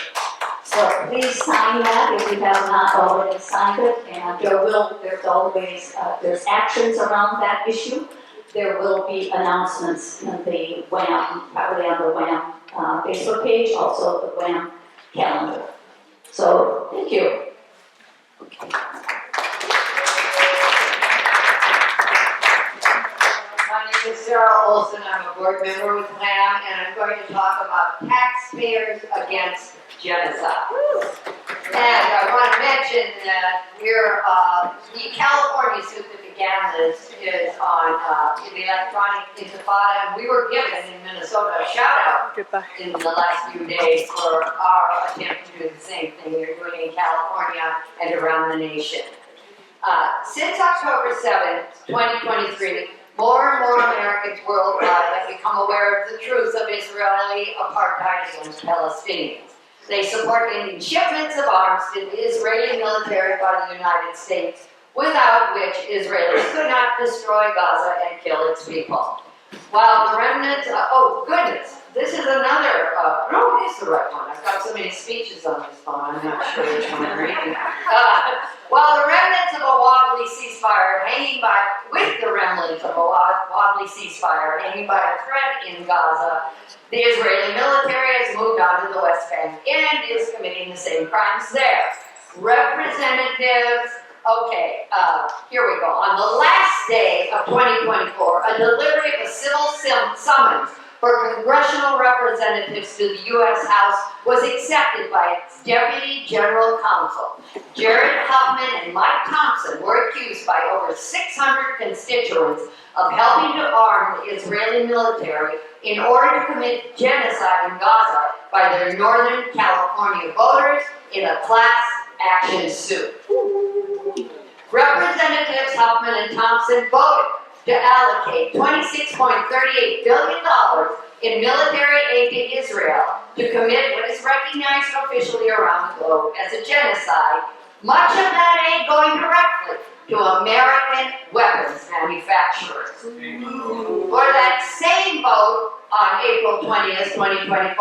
So please sign that if you have not already signed it, and there's always, there's actions around that issue. There will be announcements in the WAM, probably on the WAM Facebook page, also the WAM calendar. So, thank you. My name is Sarah Olson. I'm a board member with WAM, and I'm going to talk about taxpayers against genocide. And I want to mention that the California suit that began this is on the electronic intifada, and we were given in Minnesota a shout out in the last few days for our attempt to do the same thing you're doing in California and around the nation. Since October 7th, 2023, more and more Americans worldwide have become aware of the truth of Israeli apartheid against Palestinians. They support ending shipments of arms to the Israeli military by the United States, without which Israelis could not destroy Gaza and kill its people. While the remnants, this is another, no, it is the right one. I've got so many speeches on this phone, I'm not sure which one I'm reading. While the remnants of a wobbly ceasefire hanging by, with the remnants of a wobbly ceasefire hanging by a thread in Gaza, the Israeli military has moved on to the West Bank and is committing the same crimes there. Representatives, okay, here we go. On the last day of 2024, a delivery of a civil summons for congressional representatives to the U.S. House was accepted by its Deputy General Counsel. Jared Huffman and Mike Thompson were accused by over 600 constituents of helping to arm the Israeli military in order to commit genocide in Gaza by their Northern California voters in a class action suit. Representatives Huffman and Thompson voted to allocate $26.38 billion in military aid to Israel to commit what is recognized officially around the globe as a genocide, much of that aid going directly to American weapons manufacturers. For that same vote on April 20th, 2024,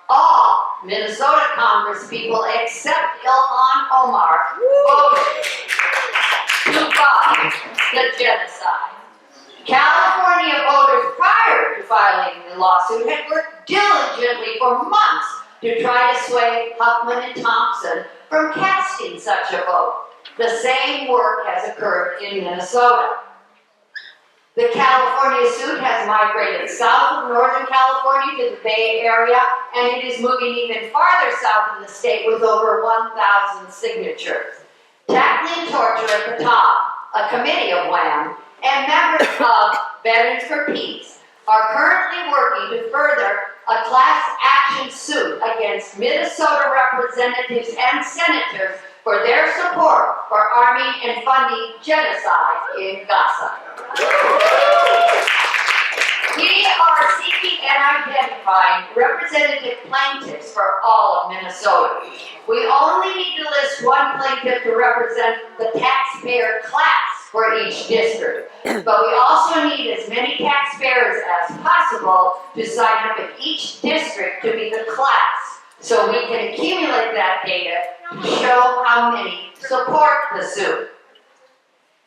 all Minnesota Congress people except Ilhan Omar voted to fight the genocide. California voters prior to filing the lawsuit had worked diligently for months to try to sway Huffman and Thompson from casting such a vote. The same work has occurred in Minnesota. The California suit has migrated south of Northern California to the Bay Area, and it is moving even farther south in the state with over 1,000 signatures. Tackling torture at the top, a committee of WHAM, and members of Veterans for Peace are currently working to further a class action suit against Minnesota representatives and senators for their support for arming and funding genocide in Gaza. We are seeking and identifying representative plaintiffs for all of Minnesota. We only need to list one plaintiff to represent the taxpayer class for each district, but we also need as many taxpayers as possible to sign up in each district to be the class, so we can accumulate that data to show how many support the suit.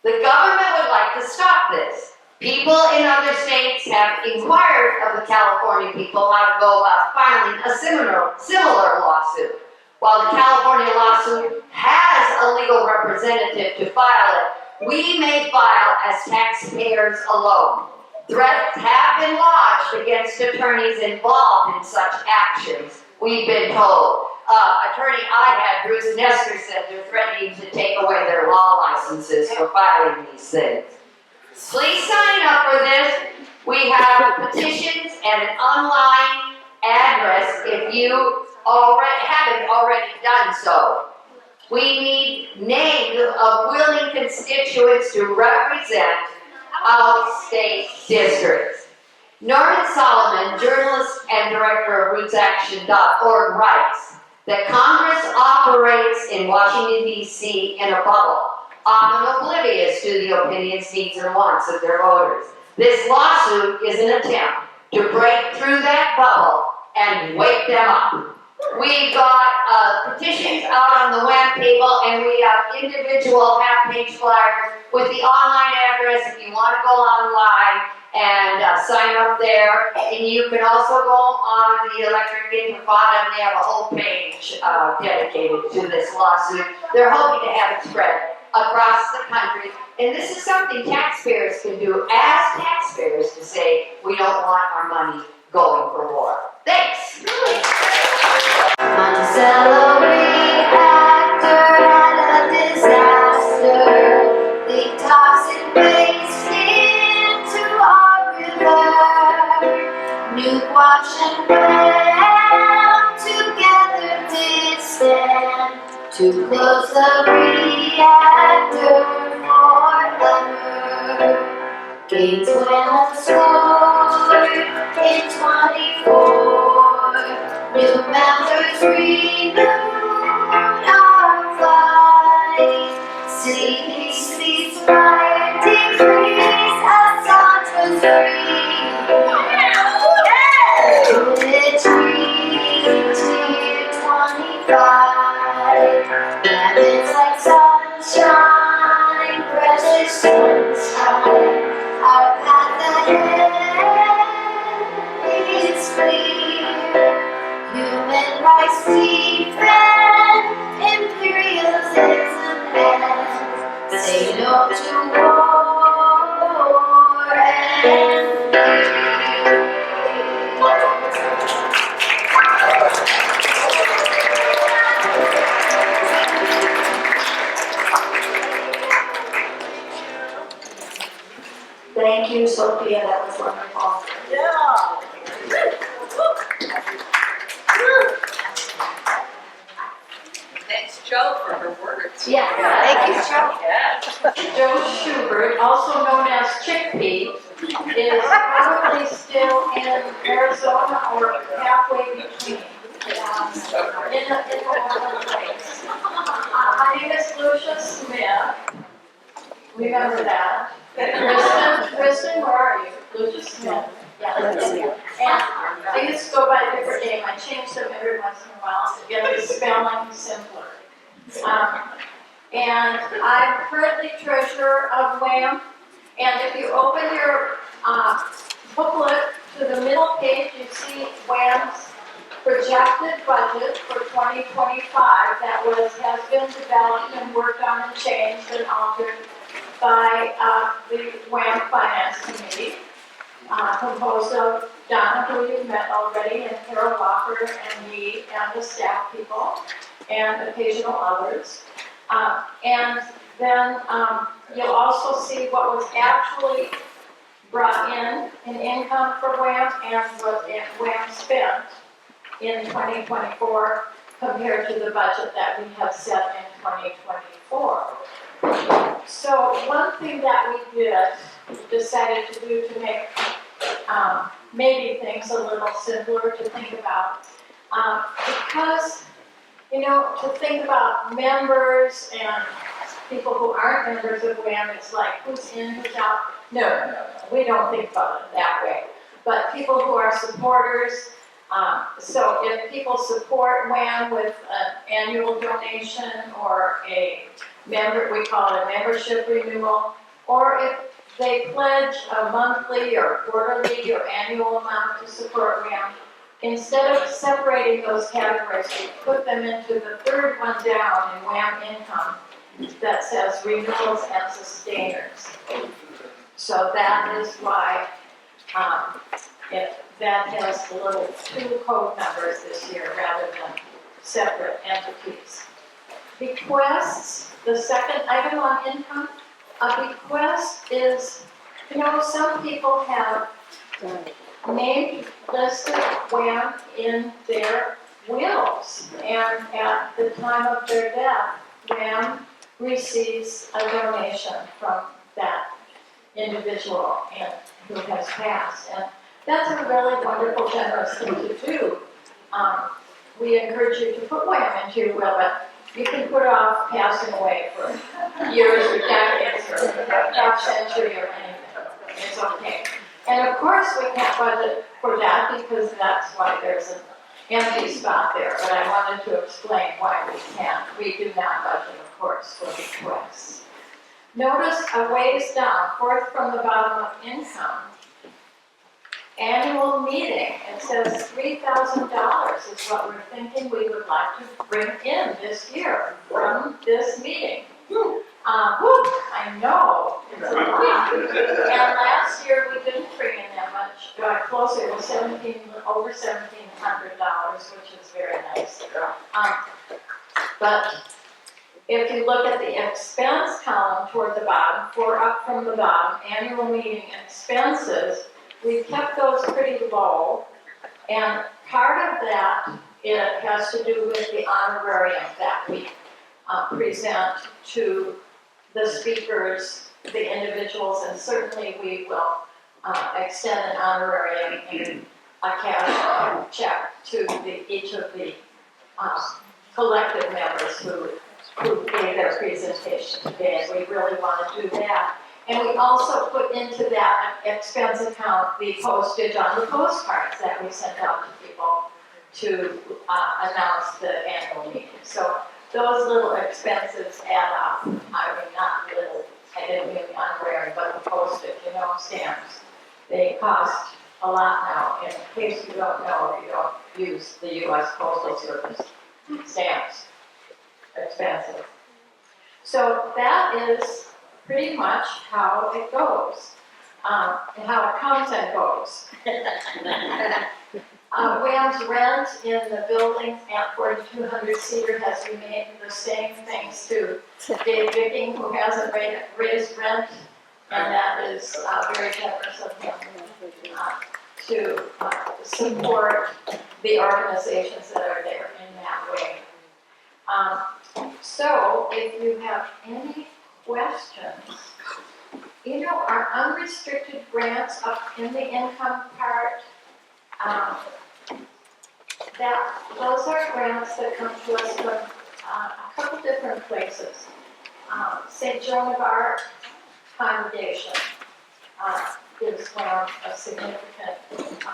The government would like to stop this. People in other states have inquired of the California people how to go about filing a similar lawsuit. While the California lawsuit has a legal representative to file it, we may file as taxpayers alone. Threats have been lodged against attorneys involved in such actions, we've been told. Attorney I had, Bruce Nestor, said they're threatening to take away their law licenses for filing these things. Please sign up for this. We have petitions and an online address if you haven't already done so. We need names of willing constituents to represent out-state districts. Norman Solomon, journalist and director of RootsAction.org, writes that Congress operates in Washington, D.C. in a bubble, often oblivious to the opinions, needs, and wants of their voters. This lawsuit is an attempt to break through that bubble and wake them up. We've got petitions out on the WAM table, and we have individual half-page flyers with the online address if you want to go online and sign up there. And you can also go on the Electric Intifada, and they have a whole page dedicated to this lawsuit. They're hoping to have it spread across the country. And this is something taxpayers can do as taxpayers to say, we don't want our money going for war. Thanks. Monticello reactor had a disaster. Leaked toxic waste into our river. Nuke watch and Wham together did stand to close the reactor forever. Gates went scored in 24. New members renewed our flight. CDC's fire decrees, Assange was free. And it's like sunshine, precious sunshine. Our path ahead is clear. Human rights defend, imperialism end. Say no to war and Thank you, Sophia, that was wonderful. Yeah. Thanks, Joe, for her words. Yeah. Thank you, Joe. Joe Schubert, also known as Chickpea, is probably still in Arizona or halfway between. In the middle place. My name is Lucia Smith. Remember that. Kristen, where are you? Lucia Smith. Yeah. And I used to go by a different name. I change them every once in a while to get the spelling simpler. And I'm currently treasurer of WHAM. And if you open your booklet to the middle page, you see WHAM's projected budget for 2025 that has been developed and worked on and changed and altered by the WHAM Finance Committee, composed of Donna, who you've met already, and Carol Walker, and me, and the staff people, and occasional others. And then you'll also see what was actually brought in income for WHAM and what WHAM spent in 2024 compared to the budget that we have set in 2024. So one thing that we decided to do to make maybe things a little simpler to think about, because to think about members and people who aren't members of WHAM, it's like who's in, who's out. No, we don't think about it that way. But people who are supporters, so if people support WHAM with an annual donation or a member, we call it a membership renewal, or if they pledge a monthly or quarterly or annual amount to support WHAM, instead of separating those categories, we put them into the third one down in WHAM income that says renewals and sustainers. So that is why that has the little two code numbers this year rather than separate entities. Bequests, the second item on income, a bequest is, some people have named listed WHAM in their wills, and at the time of their death, WHAM receives a donation from that individual who has passed. And that's a really wonderful, generous thing to do. We encourage you to put WHAM into your will, but you can put off passing away for years or decades or half century or anything. It's okay. And of course, we can't budget for that because that's why there's an empty spot there. But I wanted to explain why we can't. We do not budget, of course, for bequests. Notice a ways down, fourth from the bottom of income, annual meeting. It says $3,000 is what we're thinking we would like to bring in this year from this meeting. I know, it's a lot. And last year we didn't bring in that much, closer, it was over $1,700, which is very nice. But if you look at the expense column toward the bottom, 4 up from the bottom, annual meeting expenses, we've kept those pretty low. And part of that, it has to do with the honorarium that we present to the speakers, the individuals, and certainly we will extend an honorarium in a cash check to each of the collective members who gave their presentation today, and we really want to do that. And we also put into that expense account the postage on the postcards that we sent out to people to announce the annual meeting. So those little expenses add up. I mean, not little, I didn't mean unwearing, but the postage, stamps. They cost a lot now. In case you don't know, you don't use the U.S. Postal Service stamps. Expensive. So that is pretty much how it goes, and how it comes and goes. Wham's rent in the building at 4200 Cedar has remained the same thanks to Dave Vicking, who hasn't raised rent, and that is very generous of him to support the organizations that are there in that way. So if you have any questions, our unrestricted grants up in the income part, those are grants that come to us from a couple different places. St. Joan of Arc congregation gives Wham a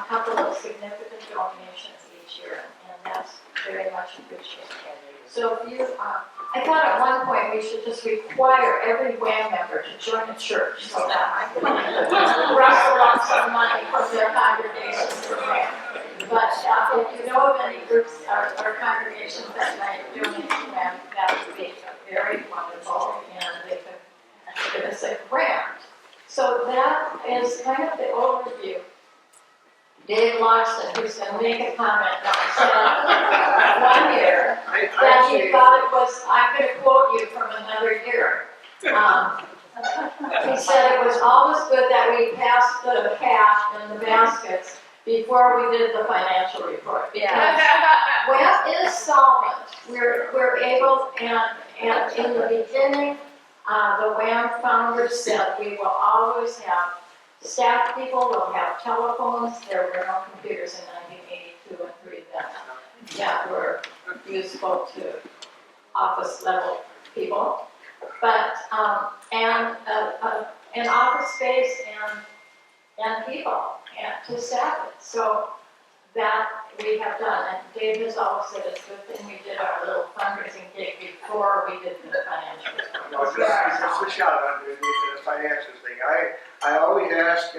couple of significant donations each year, and that's very much appreciated. So if you, I thought at one point we should just require every Wham member to join a church so that I can rustle up some money from their congregations for Wham. But if you know of any groups or congregations that might donate to Wham, that would be very wonderful, and they could give us a grant. So that is kind of the overview. Dave Loxton, who's going to make a comment now, said 1 year that he thought it was, I'm going to quote you from another year. He said it was always good that we passed the cash in the baskets before we did the financial report. Because Wham is solvent. We're able, and in the beginning, the Wham founders said we will always have staff people, will have telephones. There were no computers in 1982 and 3 that were useful to office level people. But, and an office space and people to staff it. So that we have done, and Dave has always said it's a good thing we did our little fundraising gig before we did the financial report. No, just a shout out to the finances thing. I always ask,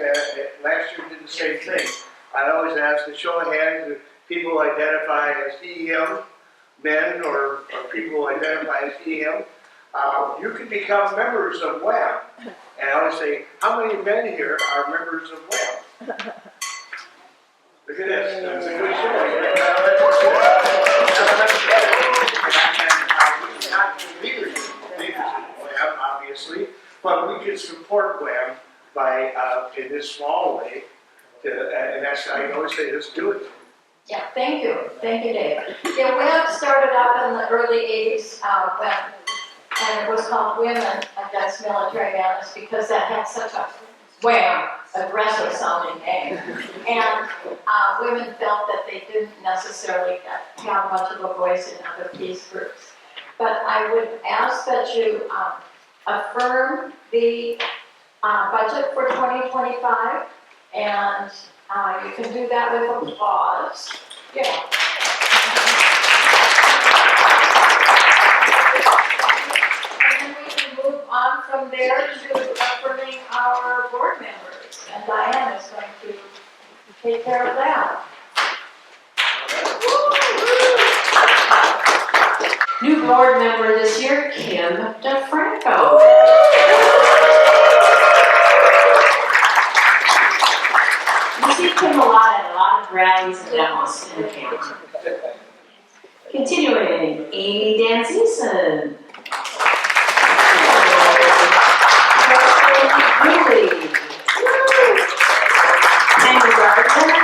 last year did the same thing. I always ask a show of hands if people identify as EM men or people identify as EM. You can become members of WHAM. And I always say, how many men here are members of WHAM? Look at this, that's a good show. Not leaders in WHAM, obviously, but we can support WHAM by, in this small way, and that's, I always say, let's do it. Yeah, thank you, Dave. Yeah, WHAM started up in the early 80s and it was called Women Against Military Madness because that had such a wham, aggressive sounding name. And women felt that they didn't necessarily have much of a voice in other peace groups. But I would ask that you affirm the budget for 2025, and you can do that with applause. Yeah. And then we can move on from there to affirming our board members, and Diane is going to take care of that. New board member this year, Kim DeFranco. You see Kim a lot at a lot of rallies and demos in the county. Continuing, Amy Danceson. Julie. Andrew Gardner.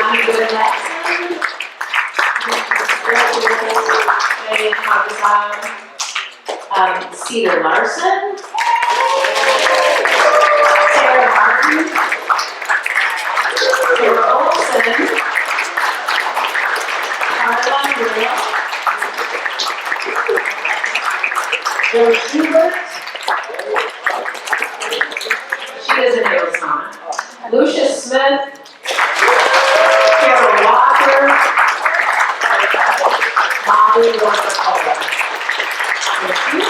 Ronnie Good-Jackson. Cedar Larson, Sarah Martin, Sarah Olson, Carla Muriel, Joe Schubert, she lives in Arizona, Lucia Smith, Molly Walker-Cohen. Thank you.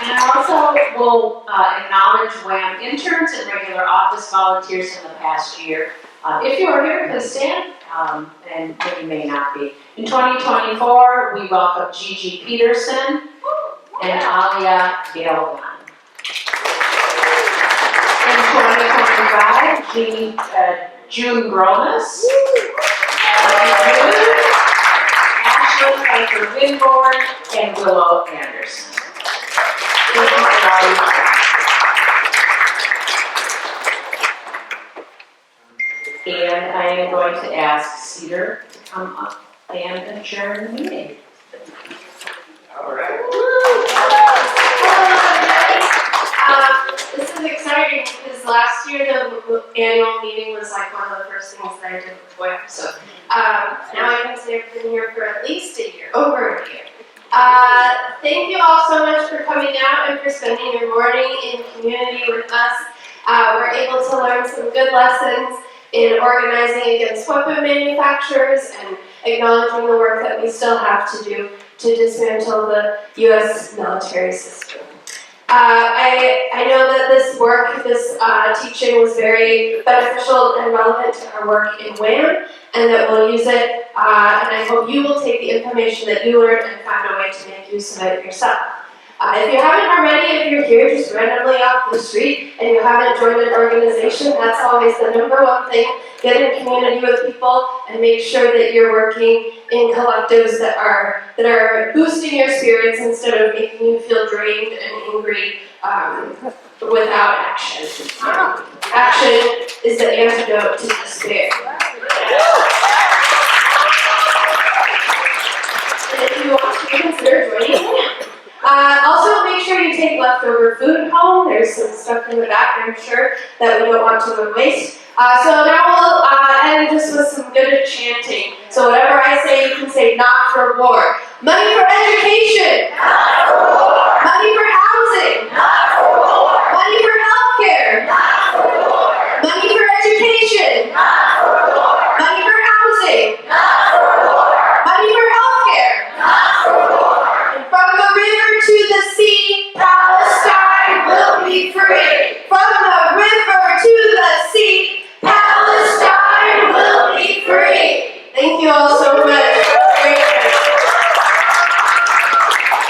And I also will acknowledge WAM interns and regular office volunteers in the past year. If you are here, please stand, and you may not be. In 2024, we welcome Gigi Peterson and Alia Galeon. In 2025, June Gromas, Ashley Piper Winborn, and Willow Anderson. Thank you for all your time. And I am going to ask Cedar to come up and adjourn the meeting. All right. This is exciting because last year the annual meeting was like one of the first things that I did with WAM. So now I can say I've been here for at least a year, over a year. Thank you all so much for coming out and for spending your morning in community with us. We're able to learn some good lessons in organizing against weapon manufacturers and acknowledging the work that we still have to do to dismantle the U.S. military system. I know that this work, this teaching was very beneficial and relevant to our work in WAM, and that we'll use it, and I hope you will take the information that you learned and find a way to make use of it yourself. If you haven't already, if you're here just randomly off the street and you haven't joined an organization, that's always the number one thing. Get in community with people and make sure that you're working in collectives that are boosting your spirits instead of making you feel drained and angry without action. Action is the antidote to despair. And if you want to consider joining, also make sure you take leftover food home. There's some stuff in the back, I'm sure, that we don't want to waste. So now we'll end just with some good chanting. So whatever I say, you can say not for war. Money for education. Not for war. Money for housing. Not for war.